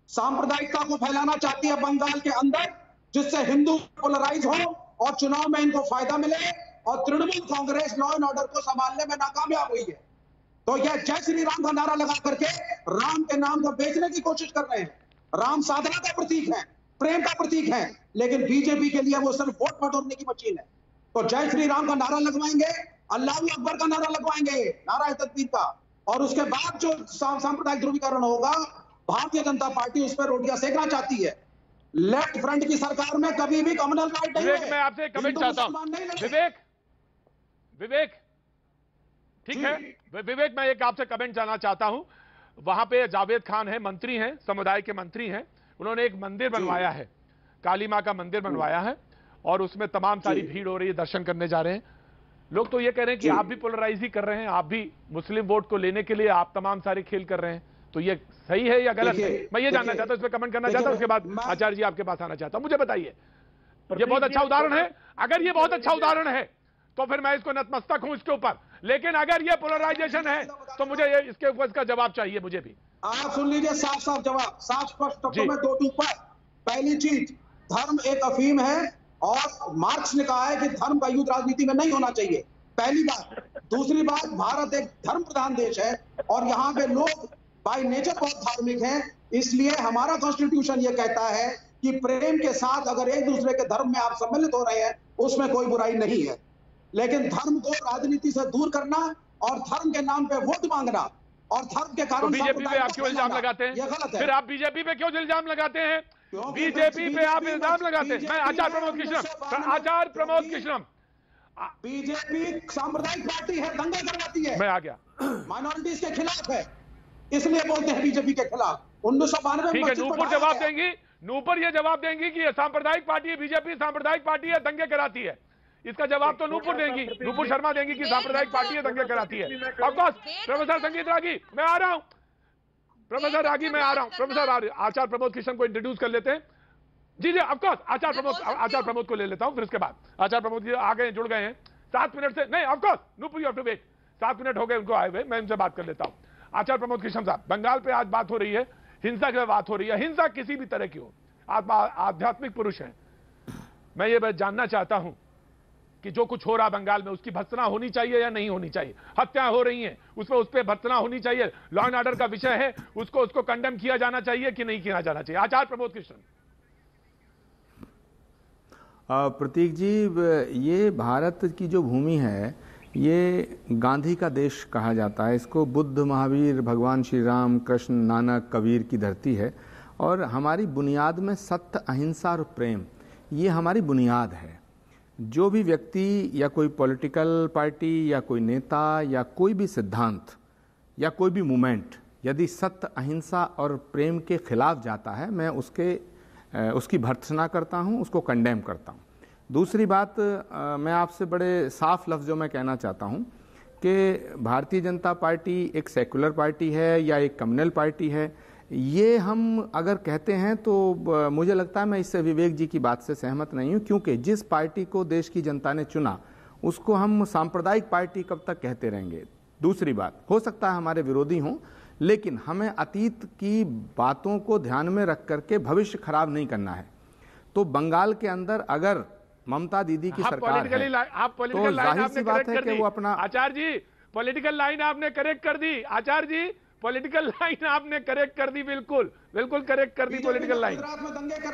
सांप्रदायिकता को फैलाना चाहती है बंगाल के अंदर, जिससे हिंदू पोलराइज हो और चुनाव में इनको फायदा मिले, और Trinamool Congress law and order को संभालने में नाकामयाब हुई है। तो यह जय श्री राम का नारा लगा करके राम के नाम को बेचने की कोशिश कर रहे हैं। राम साधना का प्रतीक है, प्रेम का प्रतीक है, लेकिन बीजेपी के लिए वो सिर्फ वोट बटोरने की मशीन है। तो जय श्री राम का नारा लगवाएंगे, अल्लाह अकबर का नारा लगवाएंगे, नारा तकबीर का, और उसके बाद जो सांप्रदायिक ध्रुवीकरण होगा, भारतीय जनता पार्टी उस पर रोटियां सेकना चाहती है। लेफ्ट फ्रंट की सरकार में कभी भी कम्युनल राइट नहीं है। मैं आपसे कमेंट चाहता हूं। विवेक ठीक है, विवेक मैं एक आपसे कमेंट जानना चाहता हूं। वहां पे जावेद खान है, मंत्री हैं, समुदाय के मंत्री हैं, उन्होंने एक मंदिर बनवाया है, काली मां का मंदिर बनवाया है, और उसमें तमाम सारी भीड़ हो रही है, दर्शन करने जा रहे हैं लोग। तो ये कह रहे हैं कि आप भी पोलराइज ही कर रहे हैं, आप भी मुस्लिम वोट को लेने के लिए आप तमाम सारे खेल कर रहे हैं। तो ये सही है या गलत है? मैं ये जानना चाहता हूं, इस पर कमेंट करना चाहता हूं, उसके बाद आचार्य जी आपके पास आना चाहता हूं। मुझे बताइए, ये बहुत अच्छा उदाहरण है। अगर ये बहुत अच्छा उदाहरण है तो फिर मैं इसको नतमस्तक हूं इसके ऊपर, लेकिन अगर ये पोलराइजेशन है तो मुझे इसके ऊपर इसका जवाब चाहिए। मुझे भी आप सुन लीजिए, साफ साफ जवाब, साफ स्पष्ट शब्दों में 2 टूक पर। पहली चीज, धर्म एक अफीम है और मार्क्स ने कहा है कि धर्म का युद्ध राजनीति में नहीं होना चाहिए, पहली बात। दूसरी बात, भारत एक धर्म प्रधान देश है और यहाँ पे लोग बाय नेचर बहुत धार्मिक हैं, इसलिए हमारा कॉन्स्टिट्यूशन ये कहता है कि प्रेम के साथ अगर एक दूसरे के धर्म में आप सम्मिलित हो रहे हैं उसमें कोई बुराई नहीं है। लेकिन धर्म को राजनीति से दूर करना और धर्म के नाम पे वोट मांगना और धर्म के कारण बीजेपी पे आप क्यों इल्जाम लगाते हैं? ये गलत है। फिर आप बीजेपी पे क्यों इल्जाम लगाते हैं? बीजेपी पे आप इल्जाम लगाते हैं। मैं आचार्य प्रमोद कृष्णम, बीजेपी सांप्रदायिक पार्टी है, दंगा करवाती है, मैं आ गया, माइनॉरिटीज के खिलाफ है, इसलिए बोलते हैं बीजेपी के खिलाफ। 1992 ठीक है, नूपुर जवाब देंगी, नूपुर ये जवाब देंगी कि ये सांप्रदायिक पार्टी है, बीजेपी सांप्रदायिक पार्टी है, दंगे कराती है। इसका जवाब तो नूपुर देंगी, नूपुर शर्मा देंगी कि सांप्रदायिक पार्टी है, दंगे कराती है। ऑफकोर्स प्रोफेसर संगीत रागी मैं आ रहा हूं, प्रोफेसर रागी मैं आ रहा हूं। प्रोफेसर आचार्य प्रमोद कृष्ण को इंट्रोड्यूस कर लेते हैं। जी जी ऑफकोर्स आचार्य प्रमोद को ले लेता हूं, फिर उसके बाद आचार्य प्रमोद जी आ गए, जुड़ गए हैं 7 मिनट से। नहीं of course Nupur you have to wait, 7 minute हो गए उनको आए हुए, मैं उनसे बात कर लेता हूं। आचार्य प्रमोद कृष्ण साहब, बंगाल पे आज बात हो रही है, हिंसा की बात हो रही है, हिंसा किसी भी तरह की हो, आप आध्यात्मिक पुरुष हैं, मैं ये जानना चाहता हूं कि जो कुछ हो रहा बंगाल में उसकी भर्त्सना होनी चाहिए या नहीं होनी चाहिए? हत्याएं हो रही हैं, उस पर भर्त्सना होनी चाहिए, लॉ एंड ऑर्डर का विषय है, उसको कंडेम किया जाना चाहिए कि नहीं किया जाना चाहिए? आचार्य प्रमोद कृष्ण। प्रतीक जी, ये भारत की जो भूमि है ये गांधी का देश कहा जाता है, इसको बुद्ध, महावीर, भगवान श्री राम, कृष्ण, नानक, कबीर की धरती है, और हमारी बुनियाद में सत्य, अहिंसा और प्रेम, ये हमारी बुनियाद है। जो भी व्यक्ति या कोई पॉलिटिकल पार्टी या कोई नेता या कोई भी सिद्धांत या कोई भी मूवमेंट यदि सत्य, अहिंसा और प्रेम के खिलाफ जाता है, मैं उसकी भर्त्सना करता हूं, उसको कंडेम करता हूं। दूसरी बात, मैं आपसे बड़े साफ लफ्ज़ों में कहना चाहता हूं कि भारतीय जनता पार्टी एक सेकुलर पार्टी है या एक कम्युनल पार्टी है, ये हम अगर कहते हैं तो मुझे लगता है मैं इससे विवेक जी की बात से सहमत नहीं हूं, क्योंकि जिस पार्टी को देश की जनता ने चुना उसको हम सांप्रदायिक पार्टी कब तक कहते रहेंगे? दूसरी बात, हो सकता है हमारे विरोधी हों, लेकिन हमें अतीत की बातों को ध्यान में रख करके भविष्य खराब नहीं करना है। तो बंगाल के अंदर अगर ममता दीदी की सरकार है तो जाहिर सी बात है कि वो अपना आचार्य जी पॉलिटिकल लाइन आपने करेक्ट कर दी। आचार्य जी पॉलिटिकल लाइन आपने करेक्ट कर दी, बिल्कुल बिल्कुल करेक्ट कर दी पॉलिटिकल लाइन।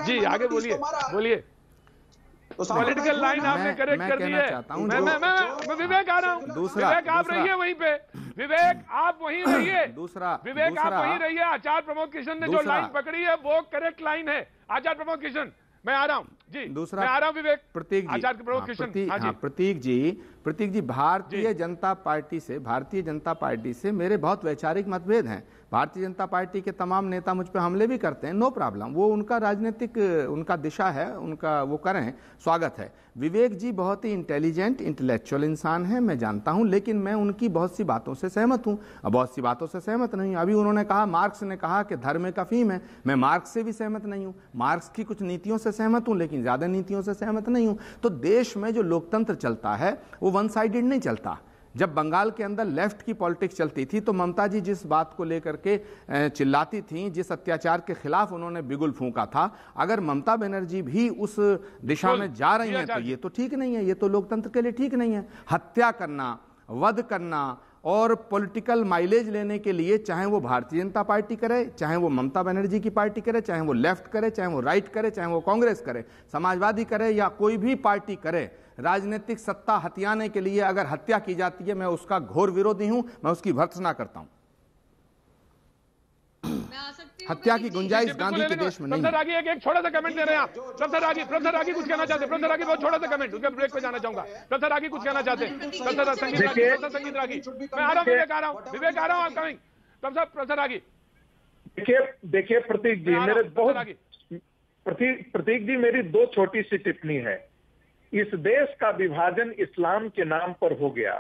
जी आगे बोलिए बोलिए। पॉलिटिकल लाइन आपने करेक्ट कर दी है। मैं विवेक आ रहा हूँ। विवेक आप रहिए वहीं पे, विवेक आप वहीं रहिए, विवेक आप वहीं रहिए। आचार्य प्रमोद कृष्ण ने जो लाइन पकड़ी है वो करेक्ट लाइन है। आचार्य प्रमोद कृष्ण मैं आ रहा हूं जी, दूसरा मैं आ रहा हूं विवेक। प्रतीक जी, आचार्य प्रमोद कृष्ण। प्रतीक जी भारतीय जनता पार्टी से मेरे बहुत वैचारिक मतभेद हैं। भारतीय जनता पार्टी के तमाम नेता मुझ पे हमले भी करते हैं, नो प्रॉब्लम, वो उनका राजनीतिक उनका दिशा है, उनका वो करें, स्वागत है। विवेक जी बहुत ही इंटेलिजेंट इंटेलेक्चुअल इंसान है, मैं जानता हूं, लेकिन मैं उनकी बहुत सी बातों से सहमत हूं, बहुत सी बातों से सहमत नहीं। अभी उन्होंने कहा मार्क्स ने कहा कि धर्म एक अफीम है, मैं मार्क्स से भी सहमत नहीं हूं। मार्क्स की कुछ नीतियों से सहमत हूं लेकिन ज्यादा नीतियों से सहमत नहीं हूं। तो देश में जो लोकतंत्र चलता है वो वन साइडेड नहीं चलता। जब बंगाल के अंदर लेफ्ट की पॉलिटिक्स चलती थी तो ममता जी जिस बात को लेकर के चिल्लाती थी, जिस अत्याचार के खिलाफ उन्होंने बिगुल फूंका था, अगर ममता बनर्जी भी उस दिशा में जा रही हैं तो ये तो ठीक नहीं है, ये तो लोकतंत्र के लिए ठीक नहीं है। हत्या करना, वध करना और पॉलिटिकल माइलेज लेने के लिए, चाहे वो भारतीय जनता पार्टी करे, चाहे वो ममता बनर्जी की पार्टी करे, चाहे वो लेफ्ट करे, चाहे वो राइट करे, चाहे वो कांग्रेस करे, समाजवादी करे या कोई भी पार्टी करे, राजनीतिक सत्ता हथियाने के लिए अगर हत्या की जाती है, मैं उसका घोर विरोधी हूं, मैं उसकी भर्त्सना करता हूं। हत्या की गुंजाइश गांधी के देश में नहीं है। एक छोटा सा कमेंट दे रहे हैं आप। प्रोफेसर रागी कुछ कहना चाहते हैं। प्रोफेसर रागी बहुत छोटा सा कमेंट, उसके ब्रेक पे जाना चाहूंगा। प्रोफेसर रागी कुछ कहना चाहते हैं। प्रोफेसर संगीत रागी मैं आ रहा हूं, विवेक आ रहा हूं, कमिंग। प्रोफेसर रागी देखिए प्रतीक जी, मेरे बहुत प्रतीक जी मेरी दो छोटी सी टिप्पणी है। इस देश का विभाजन इस्लाम के नाम पर हो गया,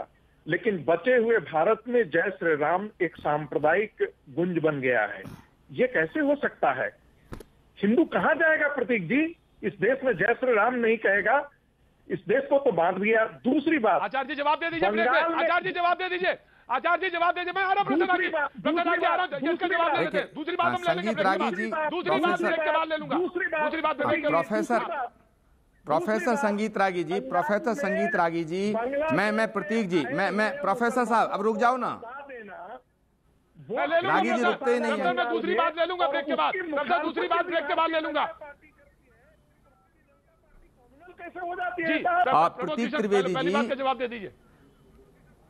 लेकिन बचे हुए भारत में जय श्री राम एक सांप्रदायिक गुंज बन गया है। ये कैसे हो सकता है? हिंदू कहां जाएगा प्रतीक जी? इस देश में जय श्री राम नहीं कहेगा, इस देश को तो बांट दिया। दूसरी बात, आचार्य जी जवाब दे दीजिए। आचार्य जी जवाब दे दीजिए। आचार्य जी जवाब दे दीजिए। मैं आ रहा हूं प्रोफेसर रागी आ रहा हूं, इसका जवाब दे देते। दूसरी बात हम ले लेंगे, दूसरी बात ब्रेक के बाद ले लूंगा। दूसरी बात प्रोफेसर संगीत रागी जी, प्रोफेसर संगीत रागी जी, मैं प्रतीक जी, मैं प्रोफेसर साहब अब रुक जाओ ना। रागी जी रुकते ही नहीं है। मैं दूसरी बात ले लूंगा ब्रेक के बाद। दूसरी बात ब्रेक के बाद ले लूंगा। कैसे हो जाती है? प्रतीक त्रिवेदी जी जवाब दे दीजिए।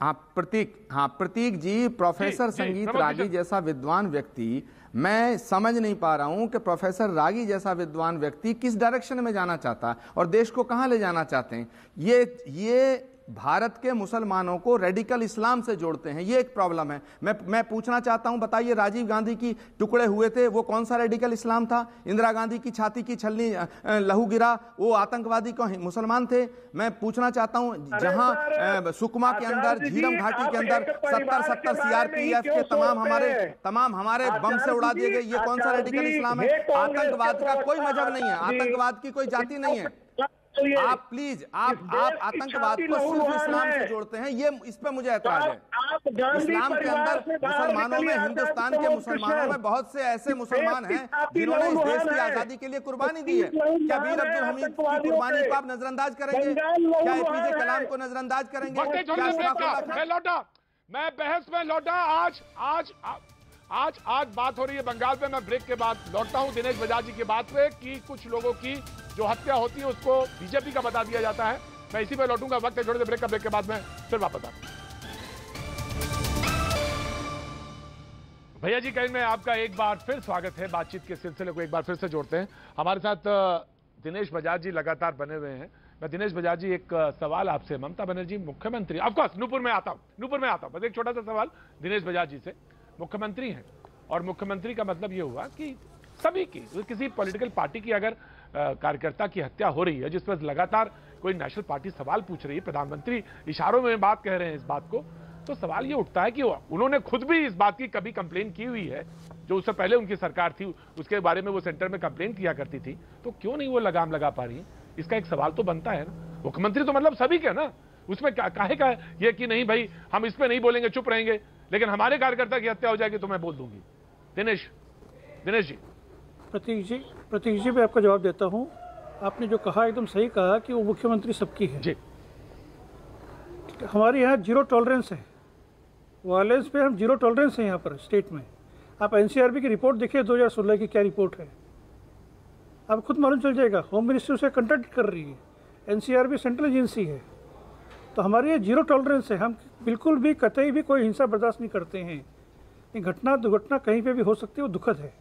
प्रतीक जी, प्रोफेसर संगीत रागी जैसा विद्वान व्यक्ति, मैं समझ नहीं पा रहा हूं कि प्रोफेसर रागी जैसा विद्वान व्यक्ति किस डायरेक्शन में जाना चाहता है और देश को कहां ले जाना चाहते हैं। ये भारत के मुसलमानों को रेडिकल इस्लाम से जोड़ते हैं, ये एक प्रॉब्लम है। मैं पूछना चाहता हूं, बताइए राजीव गांधी की टुकड़े हुए थे, वो कौन सा रेडिकल इस्लाम था? इंदिरा गांधी की छाती की छलनी लहू गिरा, वो आतंकवादी कौन मुसलमान थे? मैं पूछना चाहता हूं, जहां सुकमा के अंदर, झीरम घाटी के अंदर 70 सीआरपीएफ के तमाम हमारे बम से उड़ा दिए गए, ये कौन सा रेडिकल इस्लाम है? आतंकवाद का कोई मजहब नहीं है, आतंकवाद की कोई जाति नहीं है। आप प्लीज आप आतंकवाद को सिर्फ इस्लाम से जोड़ते हैं, ये इस पे मुझे ऐतराज है। इस्लाम के अंदर मुसलमानों में, हिंदुस्तान के मुसलमानों में बहुत से ऐसे मुसलमान हैं जिन्होंने इस देश की आजादी के लिए कुर्बानी दी है। क्या वीर अब्दुल हमीद की कुर्बानी को आप नजरअंदाज करेंगे? क्या एपीजे कलाम को नजरअंदाज करेंगे? मैं बहस में लौटा। आज बात हो रही है बंगाल पे। मैं ब्रेक के बाद लौटता हूं दिनेश बजाज जी की बात पे कि कुछ लोगों की जो हत्या होती है उसको बीजेपी का बता दिया जाता है। मैं इसी पे लौटूंगा। वक्त है थोड़े देर ब्रेक के बाद मैं फिर वापस आता हूं। भैया जी कहीं में आपका एक बार फिर स्वागत है। बातचीत के सिलसिले को एक बार फिर से जोड़ते हैं। हमारे साथ दिनेश बजाज जी लगातार बने हुए हैं। मैं दिनेश बजाज जी एक सवाल आपसे, ममता बनर्जी मुख्यमंत्री, ऑफकोर्स नूपुर में आता हूं बस एक छोटा सा सवाल दिनेश बजाज जी से। मुख्यमंत्री हैं और मुख्यमंत्री का मतलब यह हुआ कि सभी की, किसी पॉलिटिकल पार्टी की अगर कार्यकर्ता की हत्या हो रही है जिस पर लगातार कोई नेशनल पार्टी सवाल पूछ रही है, प्रधानमंत्री इशारों में बात कह रहे हैं इस बात को, तो सवाल ये उठता है कि उन्होंने खुद भी इस बात की कभी कंप्लेन की हुई है, जो उससे पहले उनकी सरकार थी उसके बारे में वो सेंटर में कंप्लेन किया करती थी, तो क्यों नहीं वो लगाम लगा पा रही है? इसका एक सवाल तो बनता है ना। मुख्यमंत्री तो मतलब सभी के ना, उसमें काहे का ये कि नहीं भाई हम इस पे नहीं बोलेंगे, चुप रहेंगे, लेकिन हमारे कार्यकर्ता की हत्या हो जाएगी तो मैं बोल दूंगी। दिनेश जी। प्रतीक जी मैं आपका जवाब देता हूं। आपने जो कहा एकदम सही कहा कि वो मुख्यमंत्री सबकी है जी। हमारे यहाँ जीरो टॉलरेंस है, वायलेंस पे हम जीरो टॉलरेंस है यहाँ पर स्टेट में। आप एनसीआरबी की रिपोर्ट देखिए 2016 की, क्या रिपोर्ट है आप खुद मालूम चल जाएगा। होम मिनिस्ट्री उसे कंडक्ट कर रही है, एनसीआरबी सेंट्रल एजेंसी है। तो हमारे ये जीरो टॉलरेंस है, हम बिल्कुल भी कतई भी कोई हिंसा बर्दाश्त नहीं करते हैं। ये घटना दुर्घटना कहीं पे भी हो सकती है, वो दुखद है,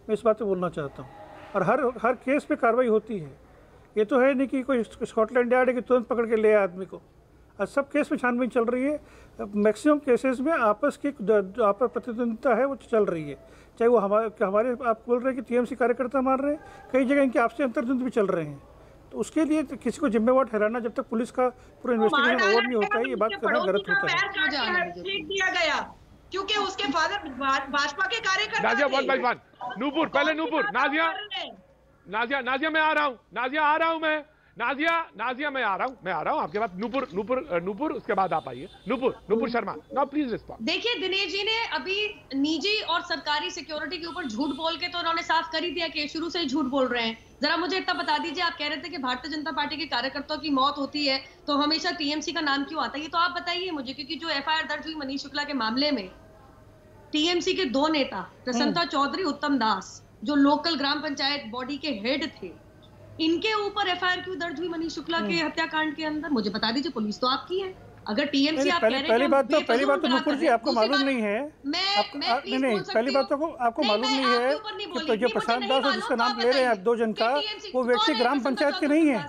मैं इस बात पे बोलना चाहता हूँ। और हर केस पे कार्रवाई होती है। ये तो है नहीं कि कोई स्कॉटलैंड यार्ड है कि तुरंत पकड़ के ले आए आदमी को। आज सब केस में छानबीन चल रही है। मैक्सिमम केसेस में आपस प्रतिद्वंदिता है वो चल रही है, चाहे वो हमारे आप बोल रहे हैं कि टीएमसी कार्यकर्ता मार रहे हैं, कई जगह इनके आपसी अंतर्द्वंद भी चल रहे हैं। तो उसके लिए तो किसी को जिम्मेवार ठहराना जब तक पुलिस का पूरा इन्वेस्टिगेशन ओवर नहीं होता है, ये बात करना गलत होता है। दिया गया क्योंकि उसके फादर भाजपा के कार्यकर्ता। Nazia one by one. Nupur पहले, नूपुर। नाजिया मैं आ रहा हूँ, नाजिया मैं आ रहा हूँ आपके बाद। नूपुर उसके बाद आप आइए। Nupur Sharma, now please respond. देखिए दिनेश जी ने अभी निजी और सरकारी सिक्योरिटी के ऊपर झूठ बोल के तो उन्होंने साफ कर ही दिया कि शुरू से ही झूठ बोल रहे हैं। जरा मुझे इतना बता दीजिए, आप कह रहे थे कि भारतीय जनता पार्टी के कार्यकर्ताओं की मौत होती है तो हमेशा टीएमसी का नाम क्यों आता है? ये तो आप बताइए मुझे, क्योंकि जो एफआईआर दर्ज हुई मनीष शुक्ला के मामले में टीएमसी के दो नेता प्रसन्नता चौधरी, उत्तम दास, जो लोकल ग्राम पंचायत बॉडी के हेड थे, इनके ऊपर एफआईआर क्यों दर्ज हुई मनीष शुक्ला के हत्याकांड के अंदर? मुझे बता दीजिए, पुलिस तो आपकी है। अगर टीएमसी आप कह रहे हैं पहली बात तो नूपुर जी आपको मालूम नहीं है, पहली बात तो आपको मालूम नहीं है कि जो प्रशांत दास है जिसका नाम ले रहे हैं आप दो जन का, वो व्यक्ति ग्राम पंचायत के नहीं है।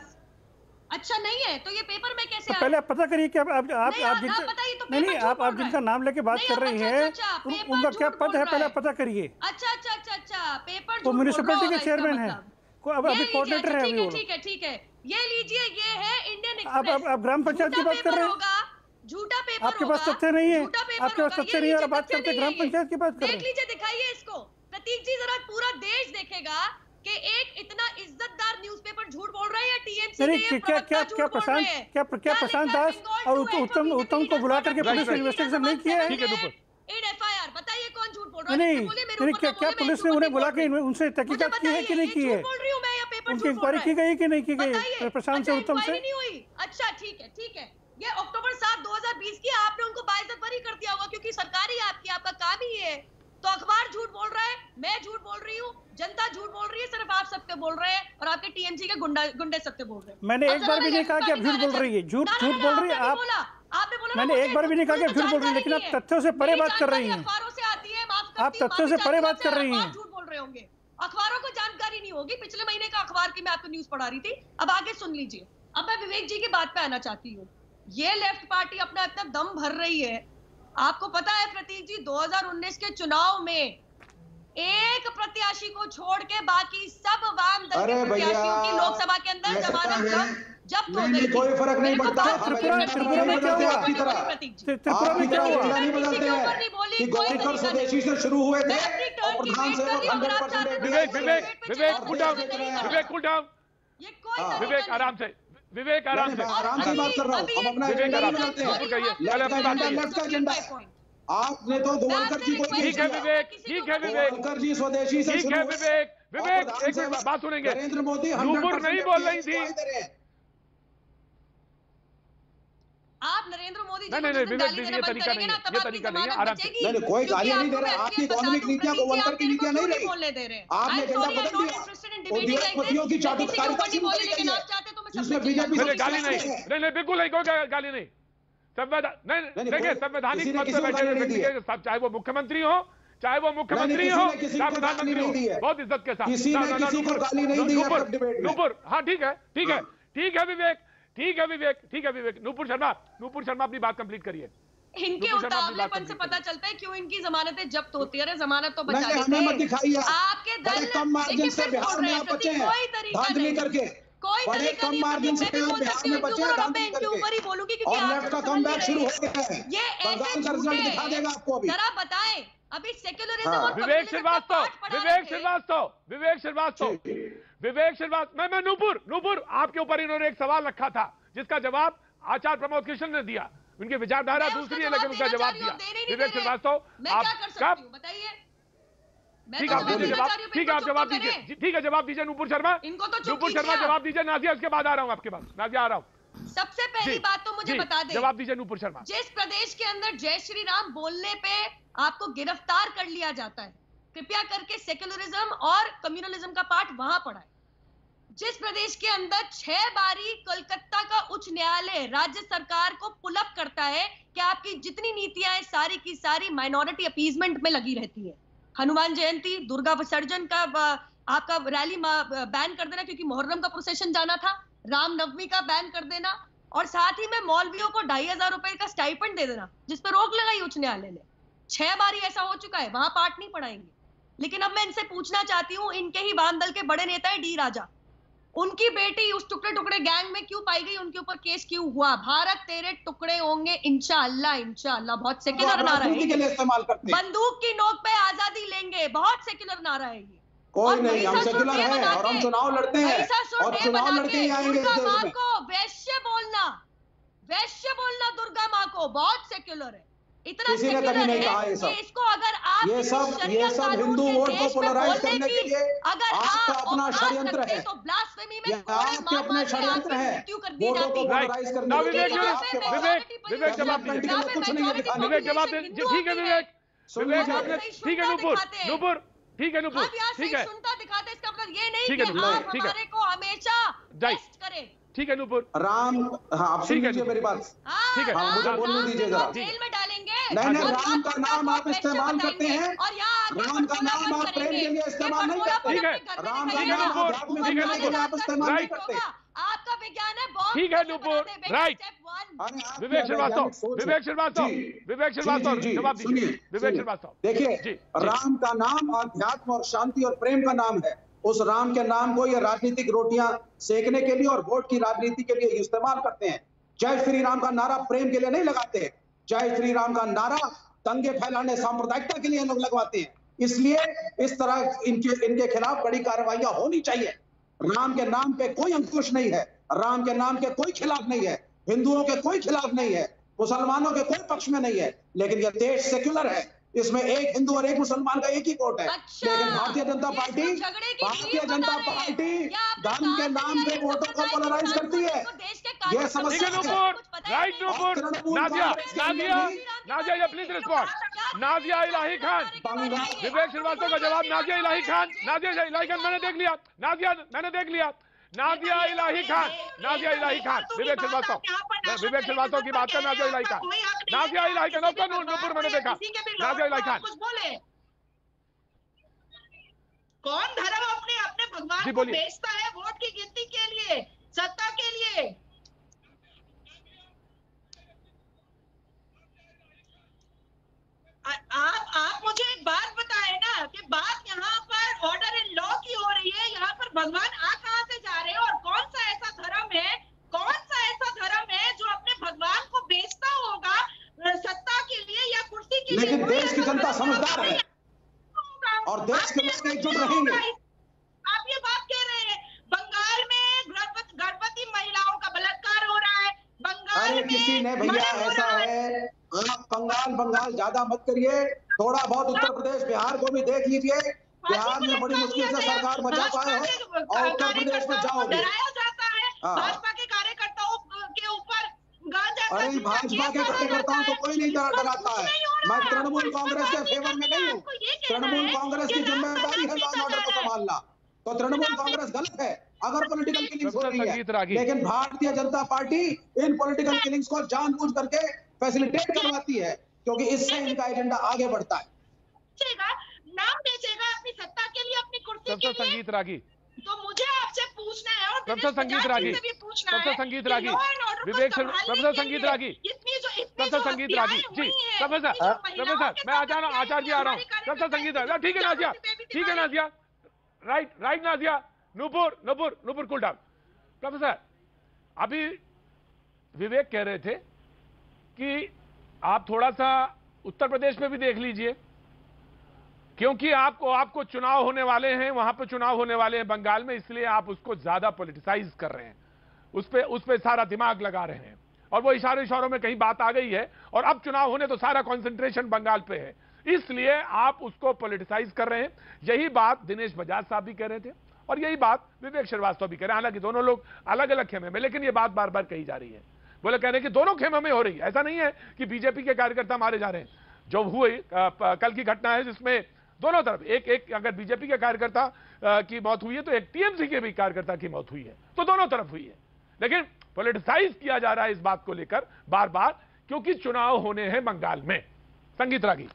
अच्छा नहीं है तो ये पेपर में कैसे? तो पहले आप पता करिए कि आप जिनका नाम लेके बात कर रही हैं उनका क्या पद है, पहले पता करिए। अच्छा पेपर वो म्युनिसिपैलिटी के चेयरमैन है, अभी कोऑर्डिनेटर है अभी। ठीक है ये लीजिए, ये है इंडियन एक्सप्रेस। आप ग्राम पंचायत की बात कर रहे हैं, झूठा पेपर आपके पास तथ्य नहीं है, आपके पास तथ्य नहीं है और बात करते ग्राम पंचायत की बात कर रहे हैं। देख लीजिए, दिखाइए इसको। प्रतीक जी जरा पूरा देश देखेगा कि एक इतना इज्जतदार न्यूज़पेपर झूठ बोल रहा है या टीएमसी क्या प्रशांत दास और उत्तम को बुला करके पुलिस ने इन्वेस्टिगेशन नहीं किया है? इन एफआईआर बताइए कौन झूठ बोल रहा है? नहीं, क्या पुलिस ने उन्हें बुला के उनसे तहकीकात की है कि नहीं की है? उनकी इंक्वायरी की गई कि नहीं की गई प्रशांत से, उत्तम से? अच्छा ठीक है। ये अक्टूबर 7, 2020 की आपने उनको बाइज्जत बरी कर दिया होगा क्योंकि सरकार ही आपकी, आपका काम ही है। तो अखबार झूठ बोल रहा है, मैं झूठ बोल रही हूँ, जनता झूठ बोल रही है, सिर्फ आप सत्य बोल रहे हैं और आपके टीएमसी के गुंडे सत्य बोल रहे हैं। मैंने एक बार भी नहीं कहा कि आप झूठ बोल रही है, झूठ बोल रही है आपने बोला। मैंने एक बार भी नहीं कहा कि झूठ बोल रही है, लेकिन आप तथ्यों से परे बात कर रही हैं। अखबारों से आती है, आप तथ्यों से परे बात कर रही हैं। झूठ बोल रहे होंगे, अखबारों को जानकारी नहीं होगी। पिछले महीने का अखबार की मैं आपको न्यूज पढ़ा रही थी। अब आगे सुन लीजिए। अब मैं विवेक जी की बात पे आना चाहती हूँ। ये लेफ्ट पार्टी अपना इतना दम भर रही है। आपको पता है प्रतीक जी, 2019 के चुनाव में एक प्रत्याशी को छोड़ के बाकी सब वाम दल के प्रत्याशियों की लोकसभा के अंदर जमानत जब्त हो गई। कोई फर्क नहीं पड़ता। त्रिपुरा में क्या हुआ? त्रिपुरा में क्या हुआ? नहीं बदलते हैं कि गौरीकर स्वदेशी से शुरू हुए थे और प्रधान सेवक 100% विवेक कूल डाउन। ये कोई विवेक आराम से, विवेक आराम से बात कर रहा हूँ। हम अपना विवेक आराम से एजेंडा आपने तो गोवलकर जी को ठीक है विवेक गोवलकर जी स्वदेशी से ठीक है विवेक एक मिनट बात सुनेंगे। नरेंद्र मोदी नूपुर नहीं बोल रही थी। आप नरेंद्र मोदी जी नहीं विवेक जी, ये तरीका नहीं है, ये तरीका नहीं है। आराम से नहीं, कोई गाली नहीं दे रहा। आपकी इकोनॉमिक नीतियां गोवलकर की नीतियां नहीं रही। आपने एजेंडा बदल दिया। उद्योगपतियों की चाटुकारिता शुरू कर दी है, जिसमें बीजेपी गाली नहीं, बिल्कुल नहीं, कोई गाली नहीं। संवैधान नहीं, देखिए संवैधानिक पद पर बैठे व्यक्ति, चाहे वो मुख्यमंत्री हो, चाहे वो प्रधानमंत्री हो, बहुत इज्जत के साथ। नूपुर, हाँ ठीक है विवेक। नूपुर शर्मा अपनी बात कंप्लीट करिए। इनके उतावलेपन से पता चलता है क्यों इनकी जमानतें जब्त होती है। जमानत तो बचा आपके दल कम मार्जिन से बिहार में आप बचे हैं, धांधली करके। बड़े कम मार्जिन से बिहार में बचे हैं, धांधली करके। और लेफ्ट का कमबैक शुरू हो गया है। बंगाल का रिजल्ट दिखा देगा आपको अभी। जरा बताएं अभी सेक्युलरिज्म और विवेक श्रीवास्तव, मैं नूपुर, आपके ऊपर इन्होंने एक सवाल रखा था जिसका जवाब आचार्य प्रमोद कृष्ण ने दिया। उनकी विचारधारा दूसरी है, लेकिन उनका जवाब दिया। विवेक श्रीवास्तव, आप कब बताइए? ठीक है, आप जवाब दीजिए। ठीक है, जवाब दीजिए नूपुर शर्मा। इनको तो नूपुर शर्मा जवाब दीजिए। नाजिया, उसके बाद आ रहा हूं आपके पास। नाजिया आ रहा हूं। सबसे पहली बात तो मुझे बता दें, जवाब दीजिए नूपुर शर्मा। जिस प्रदेश के अंदर जय श्री राम बोलने पे आपको गिरफ्तार कर लिया जाता है, कृपया करके सेक्युलरिज्म और कम्युनलिज्म का पाठ वहां पढ़ाएं। जिस प्रदेश के अंदर 6 बारी कोलकाता का उच्च न्यायालय राज्य सरकार को पुल अप करता है कि आपकी जितनी नीतियां हैं सारी की सारी माइनॉरिटी अपीजमेंट में लगी रहती है। हनुमान जयंती, दुर्गा विसर्जन का आपका रैली बैन कर देना क्योंकि मुहर्रम का प्रोसेशन जाना था, रामनवमी का बैन कर देना, और साथ ही में मौलवियों को 2500 रुपए का स्टाइपेंड दे देना, जिस पर रोक लगाई उच्च न्यायालय ने। 6 बारी ऐसा हो चुका है, वहां पाठ नहीं पढ़ाएंगे। लेकिन अब मैं इनसे पूछना चाहती हूँ, इनके ही वाम दल के बड़े नेता है डी राजा, उनकी बेटी उस टुकड़े टुकड़े गैंग में क्यों पाई गई, उनके ऊपर केस क्यों हुआ? भारत तेरे टुकड़े होंगे इंशाअल्लाह, इंशाअल्लाह। बहुत सेक्युलर नारा है, बंदूक की नोक पे आजादी लेंगे, बहुत सेक्युलर नारा है ये। कोई नहीं, हम सेक्युलर हैं और हम चुनाव लड़ते हैं और चुनाव लड़के ही आएंगे इस देश में। को वैश्य बोलना दुर्गा माँ को बहुत सेक्युलर है, इतना किसी ने कभी नहीं कहा ये सब। इसको अगर आप ये सब हिंदू वोट को पोलराइज करने के लिए अगर आपका अपना षड्यंत्र है, तो ब्लास्फेमी में आपके अपने षड्यंत्र है, वोटों को पोलराइज करने के लिए। विवेक जवाब दीजिए। कुछ नहीं है दिखाने। विवेक जवाब दे। ठीक है विवेक, ठीक है नूपुर, ठीक है नूपुर, ठीक है। सुनता दिखाते, इसका मतलब ये नहीं ठीक है, कि आप हमारे को हमेशा टेस्ट करें। ठीक है नूपुर। राम, हाँ आप सुन लीजिए मेरी बात। ठीक है, हाँ मुझे बोलने दीजिए जरा। जेल में डालेंगे। नहीं, राम का नाम आप इस्तेमाल करते हैं, राम का नाम आप प्रेम के लिए इस्तेमाल नहीं करते। ठीक है, राम का नाम अध्यात्म के लिए आप इस्तेमाल नहीं करते। आपका विज्ञान है बहुत। ठीक है नूपुर, राइट। विवेक श्रीवास्तव जवाब दीजिए। विवेक श्रीवास्तव, देखिए, राम का नाम अध्यात्म और शांति और प्रेम का नाम है। उस राम के नाम को ये राजनीतिक रोटियां सेकने के लिए और वोट की राजनीति के लिए इस्तेमाल करते हैं। जय श्री राम का नारा प्रेम के लिए नहीं लगाते हैं, जय श्री राम का नारा दंगे फैलाने, सांप्रदायिकता के लिए लोग लगवाते हैं। इसलिए इस तरह इनके खिलाफ बड़ी कार्रवाइयां होनी चाहिए। राम के नाम पे कोई अंकुश नहीं है, राम के नाम के कोई खिलाफ नहीं है, हिंदुओं के कोई खिलाफ नहीं है, मुसलमानों के कोई पक्ष में नहीं है। लेकिन यह देश सेक्युलर है, इसमें एक हिंदू और एक मुसलमान का एक ही वोट है। लेकिन भारतीय जनता पार्टी धर्म के नाम पे वोटों को पोलराइज करती है। यह समस्या है। Right Nupur. Nazia please respond. Nazia Ilahi Khan, Vivek Srivastava का जवाब। नाजिया इलाही खान, मैंने देख लिया। मैंने देख लिया। नाजिया इलाही खान, विवेक श्रीवास्तव की बात कर। नाजिया इलाही खान, नूपुर मैंने देखा। नाजिया इलाही खान, कौन धर्म अपने भगवान को बेचता है वोट की गिनती के लिए, सत्ता के लिए? आप मुझे एक बात बताएं ना कि बात यहाँ पर ऑर्डर इन लॉ की हो रही है, यहाँ पर भगवान आ कहाँ से जा रहे हैं? और कौन सा ऐसा धर्म है जो अपने भगवान को बेचता होगा सत्ता के लिए या कुर्सी के लिए? लेकिन देश की जनता समझदार है और देश के लोग एकजुट रहेंगे। आप ये बात कह रहे हैं, बंगाल में गर्भवती महिलाओं का बलात्कार हो रहा है, बंगाल में किसी ने भैया ऐसा है, आप बंगाल ज्यादा मत करिए, थोड़ा बहुत उत्तर प्रदेश बिहार को भी देख लीजिए। बिहार में बड़ी मुश्किल से सरकार बचा पाए हो और उत्तर प्रदेश में जाओगे। डराया जाता है भाजपा के कार्यकर्ताओं के ऊपर। अरे भाजपा के कार्यकर्ताओं को कोई नहीं डराता है। मैं तृणमूल कांग्रेस के फेवर में नहीं हूँ। तृणमूल कांग्रेस की जिम्मेदारी है लॉ एंड ऑर्डर को संभालना, तो तृणमूल कांग्रेस गलत है अगर पॉलिटिकल किलिंग्स हो रही है। लेकिन भारतीय जनता पार्टी इन पॉलिटिकल किलिंग्स को जानबूझ करके फैसिलिटेट करवाती है, क्योंकि इससे इनका एजेंडा आगे बढ़ता है। नाम बेचेगा अपनी सत्ता के लिए, अपनी कुर्सी के लिए। संगीत रागी, तो मुझे आपसे पूछना है और संगीत रागी, विवेक संगीत रागी, संगीत रागी जी। प्रोफेसर मैं आचार्य जी आ रहा हूँ। संगीत रागी, ठीक है Nazia, right Nazia. Nupur cool down. Professor, अभी विवेक कह रहे थे कि आप थोड़ा सा उत्तर प्रदेश में भी देख लीजिए, क्योंकि आपको चुनाव होने वाले हैं, वहां पे चुनाव होने वाले हैं बंगाल में, इसलिए आप उसको ज्यादा पॉलिटिसाइज कर रहे हैं, उस पे सारा दिमाग लगा रहे हैं। और वो इशारों में कहीं बात आ गई है और अब चुनाव होने तो सारा कॉन्सेंट्रेशन बंगाल पे है, इसलिए आप उसको पॉलिटिसाइज कर रहे हैं। यही बात दिनेश बजाज साहब भी कह रहे थे और यही बात विवेक श्रीवास्तव भी कह रहे हैं। हालांकि दोनों लोग अलग अलग खेमे में, लेकिन ये बात बार बार कही जा रही है। बोले कह रहे हैं कि दोनों खेमे में हो रही है, ऐसा नहीं है कि बीजेपी के कार्यकर्ता मारे जा रहे हैं। जो हुई कल की घटना है जिसमें दोनों तरफ एक अगर बीजेपी के कार्यकर्ता की मौत हुई है तो एक टीएमसी के भी कार्यकर्ता की मौत हुई है, तो दोनों तरफ हुई है। लेकिन पॉलिटिसाइज किया जा रहा है इस बात को लेकर बार बार, क्योंकि चुनाव होने हैं बंगाल में। संगीत रागी,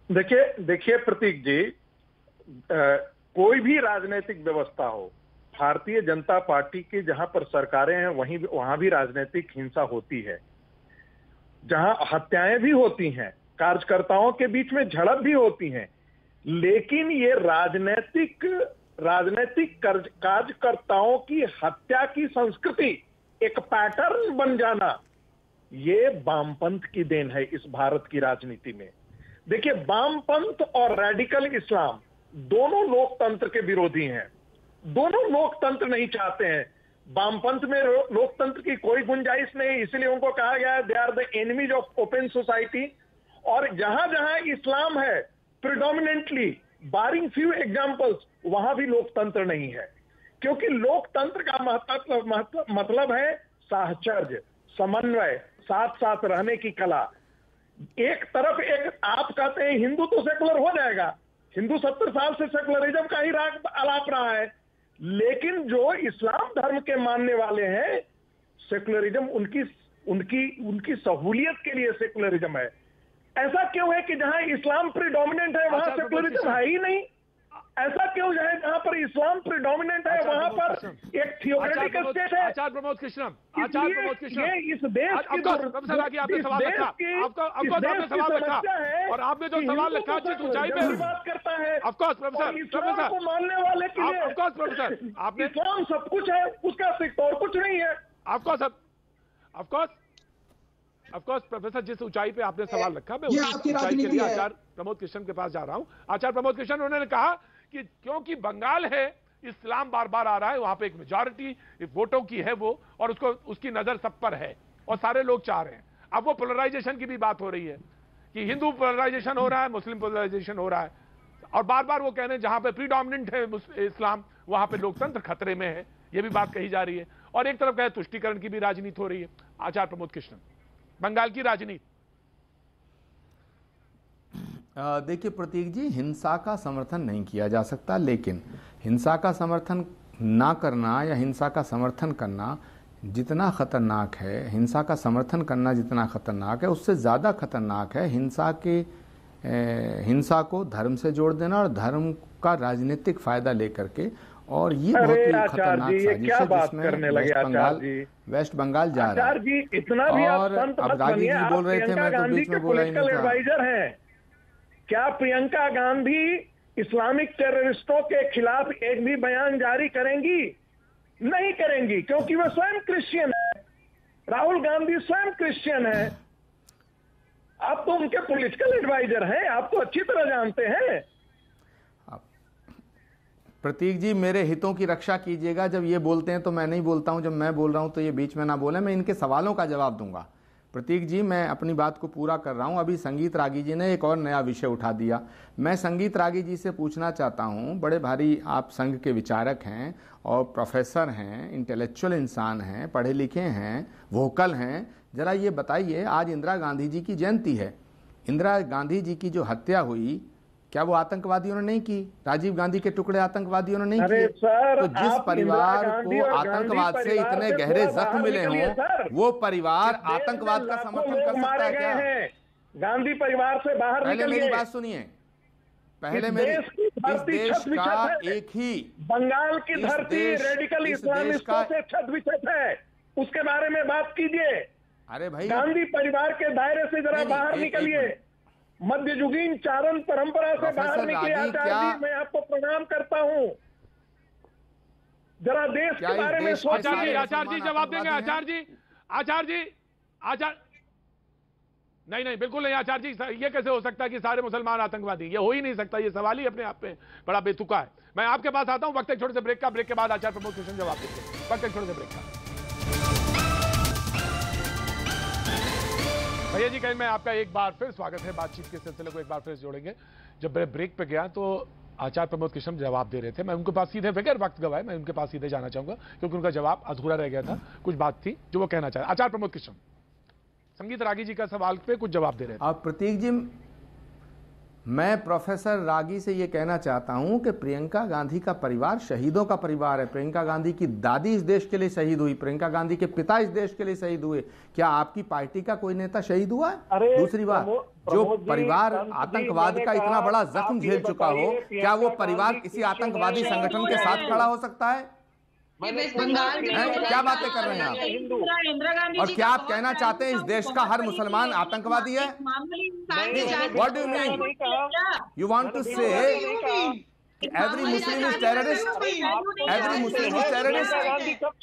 देखिए प्रतीक जी, कोई भी राजनीतिक व्यवस्था हो, भारतीय जनता पार्टी की जहां पर सरकारें हैं वहां भी राजनीतिक हिंसा होती है, जहां हत्याएं भी होती हैं, कार्यकर्ताओं के बीच में झड़प भी होती हैं, लेकिन ये राजनीतिक कार्यकर्ताओं की हत्या की संस्कृति एक पैटर्न बन जाना, ये वामपंथ की देन है इस भारत की राजनीति में। देखिए, वामपंथ और रेडिकल इस्लाम दोनों लोकतंत्र के विरोधी हैं, दोनों लोकतंत्र नहीं चाहते हैं। वामपंथ में लोकतंत्र की कोई गुंजाइश नहीं, इसलिए उनको कहा गया है they are the enemies of open society. और जहां जहां इस्लाम है प्रिडोमिनेंटली, बारिंग फ्यू एग्जांपल्स, वहां भी लोकतंत्र नहीं है, क्योंकि लोकतंत्र का मतलब है साहचर्य, समन्वय, साथ साथ रहने की कला। एक तरफ आप कहते हैं हिंदू तो सेकुलर हो जाएगा, हिंदू 70 साल से सेकुलरिज्म का ही राग अलाप रहा है, लेकिन जो इस्लाम धर्म के मानने वाले हैं, सेकुलरिज्म उनकी सहूलियत के लिए सेकुलरिज्म है। ऐसा क्यों है कि जहां इस्लाम प्रिडोमिनेंट है वहां सेकुलरिज्म है ही नहीं? ऐसा क्यों है जहां पर इस्लाम प्रिडोमिनेंट है वहां पर एक थियोक्रेटिक स्टेट है? आचार्य प्रमोद कृष्णम, ये इस देश की आपने सवाल रखा, आपने सवाल रखा और आपने जो सवाल रखा जिस ऊंचाई पे बात करता है, ऑफकोर्स प्रोफेसर को मानने वाले के लिए ऑफकोर्स प्रोफेसर आपने इस्लाम सब कुछ है, उसका सिर्फ और कुछ नहीं है। ऑफकोर्स प्रोफेसर, जिस ऊंचाई पे आपने सवाल रखा, मैं उसी ऊंचाई के लिए आचार्य प्रमोद कृष्ण के पास जा रहा हूं। आचार्य प्रमोद कृष्ण, उन्होंने कहा कि क्योंकि बंगाल है, इस्लाम बार बार आ रहा है, वहां पे एक मेजॉरिटी वोटों की है वो, और उसकी नजर सब पर है और सारे लोग चाह रहे हैं। अब वो पोलराइजेशन की भी बात हो रही है कि हिंदू पोलराइजेशन हो रहा है, मुस्लिम पोलराइजेशन हो रहा है, और बार बार वो कह रहे हैं जहां पे प्रीडोमिनेंट है इस्लाम वहां पे लोकतंत्र खतरे में है, ये भी बात कही जा रही है। और एक तरफ कहे तुष्टीकरण की भी राजनीति हो रही है। आचार्य प्रमोद कृष्ण, बंगाल की राजनीति। देखिए प्रतीक जी, हिंसा का समर्थन नहीं किया जा सकता, लेकिन हिंसा का समर्थन ना करना या हिंसा का समर्थन करना जितना खतरनाक है, हिंसा का समर्थन करना जितना खतरनाक है, उससे ज़्यादा खतरनाक है हिंसा को धर्म से जोड़ देना और धर्म का राजनीतिक फायदा लेकर के। और ये बहुत ही खतरनाक साजिश है जिसमें वेस्ट बंगाल जा रहा है। इतना भी और अब रागी जी बोल रहे थे, मैं तो बीच में बोला ही नहीं था। एडवाइजर हैं क्या प्रियंका गांधी इस्लामिक टेररिस्टों के खिलाफ एक भी बयान जारी करेंगी? नहीं करेंगी, क्योंकि वे स्वयं क्रिश्चियन है। राहुल गांधी स्वयं क्रिश्चियन है। आप तो उनके पॉलिटिकल एडवाइजर हैं, आप तो अच्छी तरह जानते हैं। प्रतीक जी, मेरे हितों की रक्षा कीजिएगा। जब ये बोलते हैं तो मैं नहीं बोलता हूं, जब मैं बोल रहा हूं तो ये बीच में ना बोले। मैं इनके सवालों का जवाब दूंगा। प्रतीक जी, मैं अपनी बात को पूरा कर रहा हूं। अभी संगीत रागी जी ने एक और नया विषय उठा दिया। मैं संगीत रागी जी से पूछना चाहता हूं, बड़े भारी आप संघ के विचारक हैं और प्रोफेसर हैं, इंटेलेक्चुअल इंसान हैं, पढ़े लिखे हैं, वोकल हैं, जरा ये बताइए, आज इंदिरा गांधी जी की जयंती है। इंदिरा गांधी जी की जो हत्या हुई, क्या वो आतंकवादियों ने नहीं की? राजीव गांधी के टुकड़े आतंकवादियों ने नहीं किए? तो जिस परिवार को आतंकवाद से इतने गहरे जख्म मिले हों, वो परिवार आतंकवाद का समर्थन कर सकता है क्या? गांधी परिवार से बाहर पहले मेरी बात सुनिए, पहले मेरी, इस देश का एक ही बंगाल की धरती रेडिकल इस्लामिस्टों से छत विछत है, उसके बारे में बात कीजिए। अरे भाई, गांधी परिवार के दायरे से जरा बाहर निकलिए, मध्ययुगीन चारण परंपरा से बाहर निकले। आचार्य जी, मैं आपको प्रणाम करता हूं। जरा देश के बारे में सोचिए। आचार्य जी जवाब देंगे। आचार्य जी नहीं, बिल्कुल नहीं। आचार्य जी, ये कैसे हो सकता है कि सारे मुसलमान आतंकवादी? ये हो ही नहीं सकता। ये सवाल ही अपने आप में बड़ा बेतुका है। मैं आपके पास आता हूं वक्त एक छोटे से ब्रेक का। ब्रेक के बाद आचार्य प्रमोद कृष्ण जवाब देंगे। वक्त एक छोटे से ब्रेक का। भैया जी कहीं मैं आपका एक बार फिर स्वागत है। बातचीत के सिलसिले को एक बार फिर जोड़ेंगे। जब मैं ब्रेक पे गया तो आचार्य प्रमोद कृष्ण जवाब दे रहे थे, मैं उनके पास सीधे बगैर वक्त गवाए मैं उनके पास सीधे जाना चाहूंगा क्योंकि उनका जवाब अधूरा रह गया था। कुछ बात थी जो वो कहना चाह रहे। आचार्य प्रमोद कृष्ण संगीत रागी जी का सवाल पे कुछ जवाब दे रहे थे। अब प्रतीक जी, मैं प्रोफेसर रागी से ये कहना चाहता हूं कि प्रियंका गांधी का परिवार शहीदों का परिवार है। प्रियंका गांधी की दादी इस देश के लिए शहीद हुई, प्रियंका गांधी के पिता इस देश के लिए शहीद हुए। क्या आपकी पार्टी का कोई नेता शहीद हुआ है? दूसरी बात, जो परिवार आतंकवाद का इतना बड़ा जख्म झेल चुका हो, क्या वो परिवार किसी आतंकवादी संगठन के साथ खड़ा हो सकता है? क्या बातें कर रहे हैं आप? और क्या आप कहना चाहते हैं इस देश का हर मुसलमान आतंकवादी है? What do you mean? You want to say every Muslim is terrorist? Every Muslim is terrorist?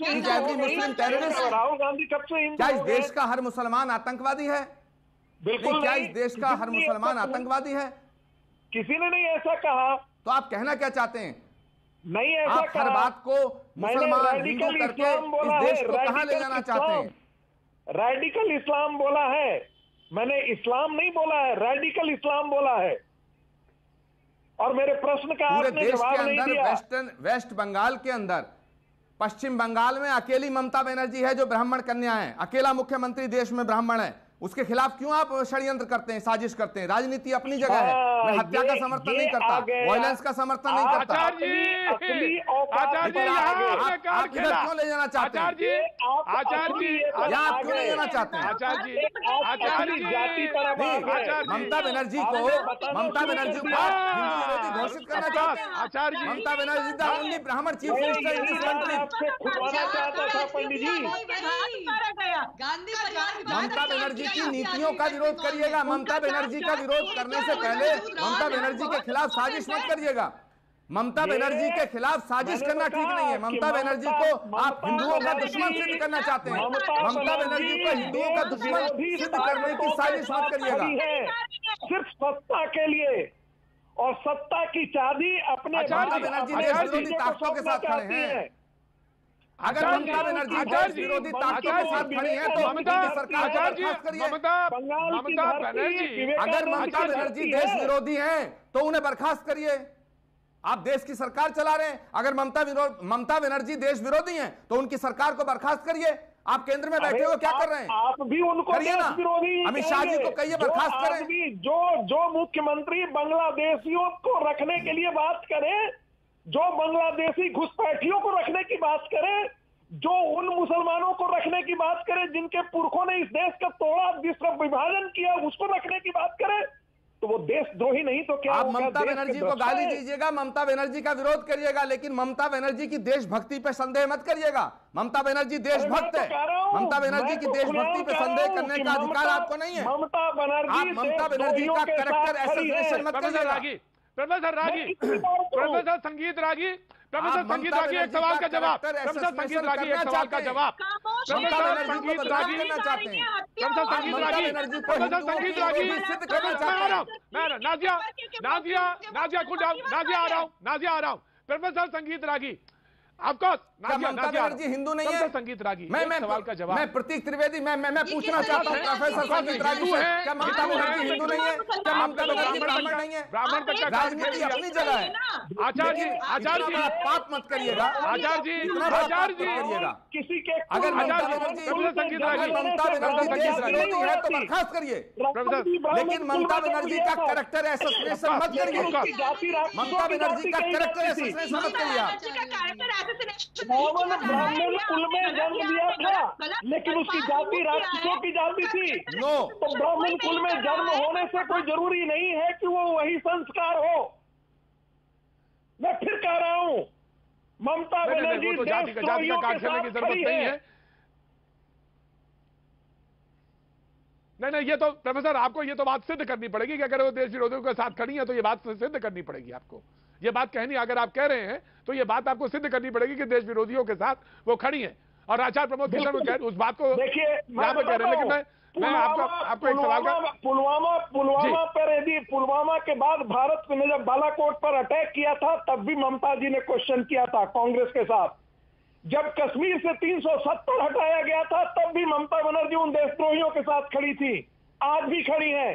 Is every Muslim terrorist? Rahul Gandhi कब से क्या इस देश का हर मुसलमान आतंकवादी है? बिल्कुल क्या इस देश का हर मुसलमान आतंकवादी है? किसी ने नहीं ऐसा कहा। तो आप कहना क्या चाहते हैं? नहीं ऐसा आप हर बात को मुसलमान हिंदू करके इस देश को कहां ले जाना चाहते हैं? रेडिकल इस्लाम बोला है मैंने, इस्लाम नहीं बोला है, रेडिकल इस्लाम बोला है। और मेरे प्रश्न का पूरे आपने देश जवाब के नहीं अंदर दिया। वेस्ट बंगाल के अंदर, पश्चिम बंगाल में अकेली ममता बनर्जी है जो ब्राह्मण कन्या है, अकेला मुख्यमंत्री देश में ब्राह्मण है। उसके खिलाफ क्यों आप षड्यंत्र करते हैं, साजिश करते हैं? राजनीति अपनी जगह है। मैं हत्या का समर्थन नहीं करता, वायलेंस का समर्थन नहीं करता। आचार्य जी आप इधर क्यों ले जाना चाहते हैं? आचार्य जी आप क्यों ले जाना चाहते हैं? ममता बनर्जी को हिंदू विरोधी घोषित करना चाहते हैं? आचार्य जी, ममता बनर्जी द ओनली ब्राह्मण chief minister in this country. चाहता था पंडित जी। गांधी परिवार ममता बनर्जी की नीतियों का विरोध करिएगा। ममता बनर्जी का विरोध करने से पहले ममता बनर्जी के खिलाफ साजिश मत करिएगा। ममता बनर्जी के खिलाफ साजिश करना ठीक नहीं है। ममता बनर्जी को आप हिंदुओं का दुश्मन सिद्ध करना चाहते हैं। ममता बनर्जी को हिंदुओं का दुश्मन सिद्ध करने की साजिश मत करिएगा। सिर्फ सत्ता के लिए, और सत्ता की चाबी अपने ममता बनर्जी देश विरोधी ताकतों के साथ खड़े हैं। अगर ममता बनर्जी देश विरोधी ताकतों के साथ खड़ी है तो ममता सरकार को बर्खास्त करिए। अगर ममता बनर्जी देश विरोधी हैं तो उन्हें बर्खास्त करिए। आप देश की सरकार चला रहे हैं। अगर ममता बनर्जी देश विरोधी हैं तो उनकी सरकार को बर्खास्त करिए। आप केंद्र में बैठे हुए क्या कर रहे हैं? आप भी उनको करिए ना। अमित शाह जी को कहिए बर्खास्त करें। जो मुख्यमंत्री बांग्लादेशियों को रखने के लिए बात करें, जो बांग्लादेशी घुसपैठियों को रखने की बात करें, जो उन मुसलमानों को रखने की बात करें जिनके पुरखों ने इस देश का तोड़ा, जिसका विभाजन किया, उसको रखने की बात करें, तो वो देशद्रोही नहीं तो क्या? आप ममता बनर्जी को गाली दीजिएगा, ममता बनर्जी का विरोध करिएगा, लेकिन ममता बनर्जी की देशभक्ति पे संदेह मत करिएगा। ममता बनर्जी देशभक्त है। ममता बनर्जी की देशभक्ति पे संदेह करने का अधिकार आपको नहीं है। आप ममता बनर्जी का कैरेक्टर एसोसिएशन मत करिएगा। प्रोफेसर रागी, प्रोफेसर संगीत रागी, प्रोफेसर संगीत रागी एक सवाल का जवाब। प्रोफेसर संगीत रागी एक सवाल का जवाब। प्रोफेसर संगीत रागी करना चाहते हैं। प्रोफेसर संगीत रागी, प्रोफेसर संगीत रागी, मैं नाजिया खुद नाजिया आ रहा हूं। प्रोफेसर संगीत रागी, आपको ममता बनर्जी हिंदू नहीं है? संगीत रागी, मैं सवाल का जवाब। मैं प्रतीक त्रिवेदी, मैं पूछना चाहता हूँ प्रोफेसर संगीत रागी से, क्या ममता बनर्जी हिंदू नहीं है? क्या ममता बनर्जी ब्राह्मण नहीं है? ब्राह्मण तक राजनीति अपनी जगह है। आचार्य जी पाप मत करिएगा। आचार्य जी करिएगा। किसी के अगर ममता बनर्जी देश विरोधी है तो बर्खास्त करिए, लेकिन ममता बनर्जी का कैरेक्टर एसोसिएशन मत करिए। ममता बनर्जी का कैरेक्टर एसोसिएशन मत करिए आप। ब्राह्मण कुल में जन्म लिया था, लेकिन उसकी जाति राक्षसों की जाति थी। तो ब्राह्मण कुल में जन्म होने से कोई जरूरी नहीं है कि वो वही संस्कार हो। मैं फिर कह रहा हूं, ममता बनर्जी तो जाति का कार्ड खेलने की जरूरत नहीं है। नहीं, ये तो प्रोफेसर आपको ये तो बात सिद्ध करनी पड़ेगी कि अगर वो देश विरोधियों के साथ खड़ी है तो ये बात सिद्ध करनी पड़ेगी आपको। ये बात कहनी, अगर आप कह रहे हैं तो ये बात आपको सिद्ध करनी पड़ेगी कि देश विरोधियों के साथ वो खड़ी है। और आचार्य प्रमोद कृष्ण उस बात को देखिए यहाँ पे कह रहे हैं, लेकिन मैं आपको एक सवाल का पुलवामा के बाद भारत ने जब बालाकोट पर अटैक किया था तब भी ममता जी ने क्वेश्चन किया था कांग्रेस के साथ। जब कश्मीर से 370 हटाया गया था तब भी ममता बनर्जी उन देशद्रोहियों के साथ खड़ी थी। आज भी खड़ी हैं।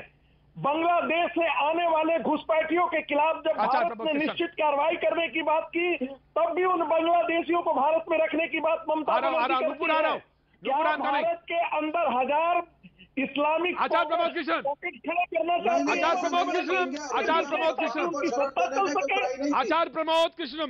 बांग्लादेश से आने वाले घुसपैठियों के खिलाफ जब भारत ने निश्चित कार्रवाई करने की बात की, तब भी उन बांग्लादेशियों को भारत में रखने की बात ममता बनर्जी करती है। क्या भारत के अंदर 1000 इस्लामिक आचार्य प्रमोद कृष्ण खड़ा करना चाहते हैं? आचार्य प्रमोद कृष्ण, आचार्य प्रमोद कृष्ण, आचार्य प्रमोद कृष्ण,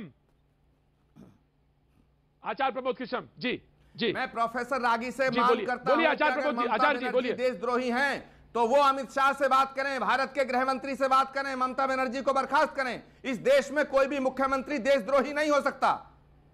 आचार्य प्रमोद कृष्ण जी जी। मैं प्रोफेसर रागी से मांग करता हूं, आचार्य प्रमोद जी, आचार्य जी बोलिए। देशद्रोही हैं तो वो अमित शाह से बात करें, भारत के गृह मंत्री से बात करें, ममता बनर्जी को बर्खास्त करें। इस देश में कोई भी मुख्यमंत्री देशद्रोही नहीं हो सकता,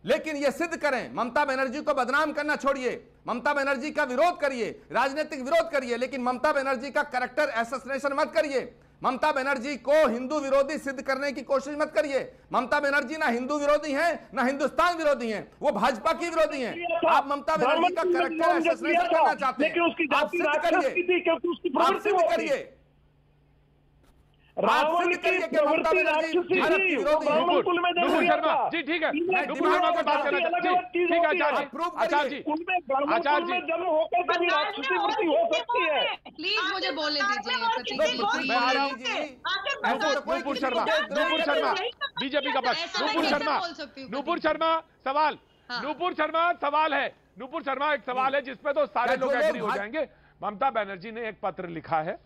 लेकिन ये सिद्ध करें। ममता बनर्जी को बदनाम करना छोड़िए, ममता बनर्जी का विरोध करिए, राजनीतिक विरोध करिए, लेकिन ममता बनर्जी का कैरेक्टर असैसिनेशन मत करिए। ममता बनर्जी को हिंदू विरोधी सिद्ध करने की कोशिश मत करिए। ममता बनर्जी ना हिंदू विरोधी हैं, ना हिंदुस्तान विरोधी हैं, वो भाजपा की विरोधी हैं। आप ममता बनर्जी का कैरेक्टर असैसिनेशन करना चाहते हैं, आप सिद्ध करिए, आप सिद्ध करिए, रावण की प्रवृत्ति राक्षसी थी, वो ब्राह्मण कुल में नुपुर शर्मा जी, ठीक है, नुपुर शर्मा से बात करना चाहते हैं, ठीक है आचार्य जी, उनमें ब्राह्मण कुल में जन्म होकर भी राक्षसी वृत्ति हो सकती है। प्लीज मुझे बोलने दीजिए। मैं आ रहा हूँ। नुपुर शर्मा, नुपुर शर्मा बीजेपी का पक्ष, नुपुर शर्मा, नुपुर शर्मा सवाल, नुपुर शर्मा सवाल है, नुपुर शर्मा एक सवाल है जिसपे तो सारे लोग एग्री हो जाएंगे। ममता बनर्जी ने एक पत्र लिखा है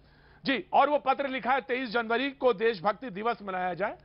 जी, और वो पत्र लिखा है 23 जनवरी को देशभक्ति दिवस मनाया जाए।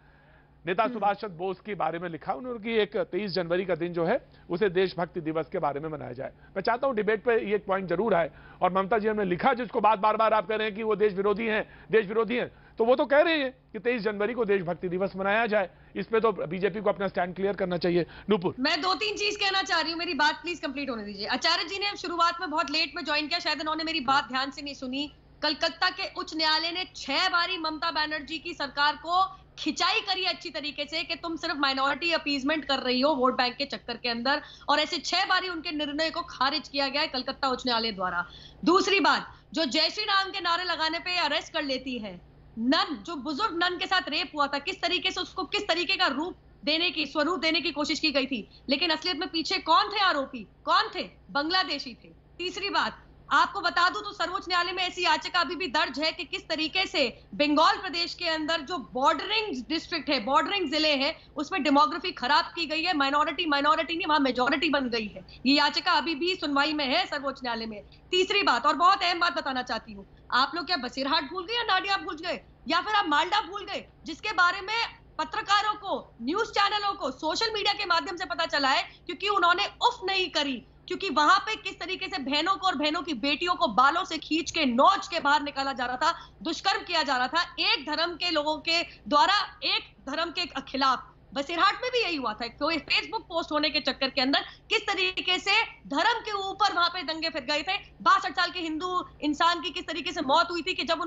नेता सुभाष चंद्र बोस के बारे में लिखा उन्होंने, एक 23 जनवरी का दिन जो है उसे देशभक्ति दिवस के बारे में मनाया जाए। मैं चाहता हूं डिबेट पे ये एक पॉइंट जरूर है, और ममता जी ने लिखा जिसको बार बार आप कह रहे हैं कि वो देश विरोधी हैं, देश विरोधी हैं, तो वो तो कह रहे हैं कि 23 जनवरी को देशभक्ति दिवस मनाया जाए। इस पे तो बीजेपी को अपना स्टैंड क्लियर करना चाहिए। नुपुर, मैं 2-3 चीज कहना चाह रही हूँ, मेरी बात प्लीज कंप्लीट होने दीजिए। आचार्य जी ने शुरुआत में बहुत लेट में ज्वाइन किया, शायद उन्होंने मेरी बात ध्यान से नहीं सुनी। कलकत्ता के उच्च न्यायालय ने 6 बारी ममता बनर्जी की सरकार को खिंचाई करी अच्छी तरीके से कि तुम सिर्फ माइनॉरिटी अपीजमेंट कर रही हो वोट बैंक के चक्कर के अंदर, और ऐसे 6 बारी उनके निर्णय को खारिज किया गया है कलकत्ता उच्च न्यायालय द्वारा। दूसरी बात, जो जय श्री राम के नारे लगाने पे अरेस्ट कर लेती है नन, जो बुजुर्ग नन के साथ रेप हुआ था, किस तरीके से उसको किस तरीके का रूप देने की, स्वरूप देने की कोशिश की गई थी, लेकिन असलियत में पीछे कौन थे आरोपी, कौन थे? बांग्लादेशी थे। तीसरी बात, आपको बता दूं तो सर्वोच्च न्यायालय में ऐसी याचिका अभी भी दर्ज है कि किस तरीके से बंगाल प्रदेश के अंदर जो बॉर्डरिंग डिस्ट्रिक्ट है, बॉर्डरिंग जिले हैं, उसमें डेमोग्राफी खराब की गई है, माइनॉरिटी नहीं वहां मेजॉरिटी बन गई है। ये याचिका अभी भी सुनवाई में है सर्वोच्च न्यायालय में। तीसरी बात, और बहुत अहम बात बताना चाहती हूँ, आप लोग क्या बसीरहाट भूल गए या नाडिया भूल गए, या फिर आप मालडा भूल गए, जिसके बारे में पत्रकारों को, न्यूज चैनलों को, सोशल मीडिया के माध्यम से पता चला है, क्योंकि उन्होंने उफ नहीं करी, क्योंकि वहां पे किस तरीके से बहनों को और बहनों की बेटियों को बालों से खींच के नोच के बाहर निकाला जा रहा था, दुष्कर्म किया जा रहा था एक धर्म के लोगों के द्वारा, एक धर्म के खिलाफ। बसीरहाट में भी यही हुआ था, कोई फेसबुक पोस्ट होने के चक्कर के अंदर किस तरीके से धर्म के ऊपर वहां पे दंगे फिर गए थे। 62 साल के हिंदू इंसान की किस तरीके से मौत हुई थी कि जब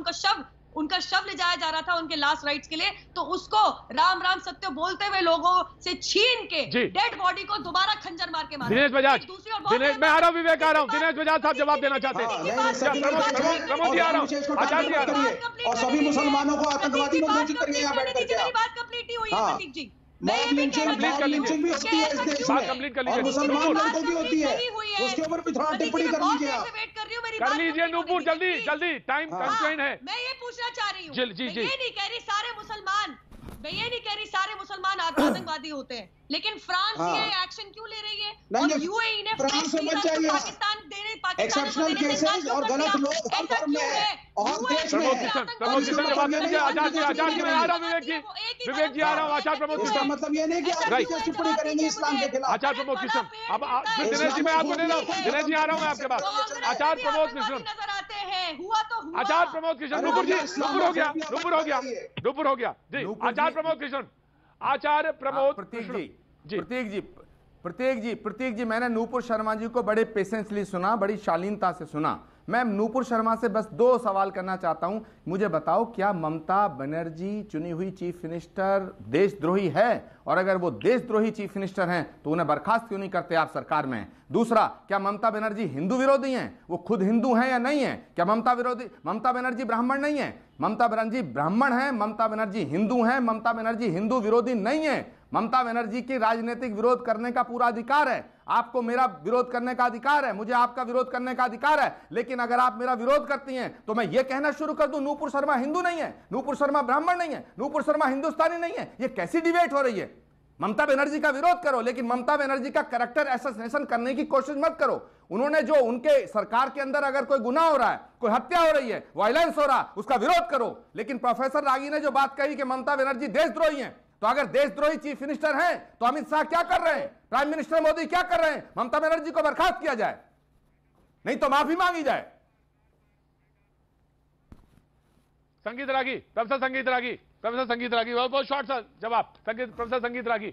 उनका शव ले जाया जा रहा था उनके लास्ट राइट्स के लिए, तो उसको राम राम सत्य बोलते हुए लोगों से छीन के डेड बॉडी को दोबारा खंजर मार के मारा। दिनेश बजाज, दिनेश मैं आ रहा हूं, विवेक आ रहा हूं, दिनेश बजाज साहब जवाब देना चाहते हैं। प्रमोद जी आ रहा हूं, आचार्य जी आ रहा हूं, और सभी मुसलमानों को आतंकवादी मत घोषित करिए यहाँ बैठ करके। मेरी बात कंप्लीट नहीं हुई है प्रतीक जी। मॉब लिंचिंग भी होती है इस देश में, और मुसलमान लोगों की होती है, उसके ऊपर भी थोड़ा टिप्पणी कर लीजिए आप। कर लीजिए नुपुर, जल्दी जल्दी, टाइम कंस्ट्रेंट है। मैं ये पूछना चाह रही हूँ, जी मैं ये नहीं कह रही सारे मुसलमान, मैं ये नहीं कह रही सारे मुसलमान आतंकवादी होते हैं, लेकिन फ्रांस ये एक्शन क्यों ले रही है? और यूएई ने पाकिस्तान एक्सेप्शनल केसेस और गलत लोग हर धर्म में है और देश में है। प्रमोद जी जवाब दे दीजिए। आचार्य जी मैं आ रहा हूं, विवेक जी आ रहा हूं। आचार्य प्रमोद इसका मतलब ये नहीं कि आप टिप्पणी करेंगे इस्लाम के खिलाफ। आचार्य प्रमोद कृष्ण, अब दिनेश जी मैं आपको दे रहा हूं, दिनेश जी आ रहा हूं मैं आपके पास। आचार्य प्रमोद कृष्ण नजर आते हैं, हुआ तो हुआ। आचार्य प्रमोद कृष्ण, नुपुर जी, नुपुर हो गया जी। आचार्य प्रमोद कृष्ण, आचार्य प्रमोद प्रतीक जी मैंने नूपुर शर्मा जी को बड़े पेशेंसली सुना, बड़ी शालीनता से सुना। मैं नूपुर शर्मा से बस 2 सवाल करना चाहता हूं। मुझे बताओ, क्या ममता बनर्जी चुनी हुई चीफ मिनिस्टर देशद्रोही है? और अगर वो देशद्रोही चीफ मिनिस्टर हैं तो उन्हें बर्खास्त क्यों नहीं करते आप सरकार में? दूसरा, क्या ममता बनर्जी हिंदू विरोधी हैं? वो खुद हिंदू हैं या नहीं है? क्या ममता बनर्जी ब्राह्मण नहीं है? ममता बनर्जी ब्राह्मण है, ममता बनर्जी हिंदू हैं, ममता बनर्जी हिंदू विरोधी नहीं है। ममता बनर्जी की राजनीतिक विरोध करने का पूरा अधिकार है। आपको मेरा विरोध करने का अधिकार है, मुझे आपका विरोध करने का अधिकार है, लेकिन अगर आप मेरा विरोध करती हैं तो मैं ये कहना शुरू कर दूं नूपुर शर्मा हिंदू नहीं है, नूपुर शर्मा ब्राह्मण नहीं है, नूपुर शर्मा हिंदुस्तानी नहीं है। ये कैसी डिबेट हो रही है? ममता बनर्जी का विरोध करो, लेकिन ममता बनर्जी का कैरेक्टर असैसिनेशन करने की कोशिश मत करो। उन्होंने जो उनके सरकार के अंदर अगर कोई गुनाह हो रहा है, कोई हत्या हो रही है, वायलेंस हो रहा है, उसका विरोध करो। लेकिन प्रोफेसर रागी ने जो बात कही कि ममता बनर्जी देशद्रोही हैं, तो अगर देशद्रोही चीफ मिनिस्टर हैं तो अमित शाह क्या कर रहे हैं, प्राइम मिनिस्टर मोदी क्या कर रहे हैं? ममता बनर्जी को बर्खास्त किया जाए, नहीं तो माफी मांगी जाए। संगीत रागी, प्रोफेसर संगीत रागी, प्रोफेसर संगीत रागी, बहुत शॉर्ट सा जवाब। प्रोफेसर संगीत रागी,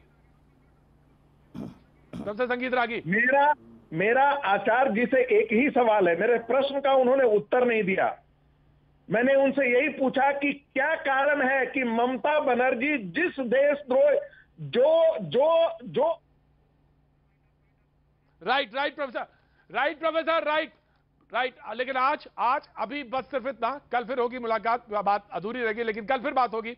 प्रोफेसर संगीत रागी। मेरा आचार्य जी से एक ही सवाल है, मेरे प्रश्न का उन्होंने उत्तर नहीं दिया। मैंने उनसे यही पूछा कि क्या कारण है कि ममता बनर्जी जिस देशद्रोह जो राइट प्रोफेसर राइट। लेकिन आज अभी बस सिर्फ इतना, कल फिर होगी मुलाकात, बात अधूरी रहेगी लेकिन कल फिर बात होगी।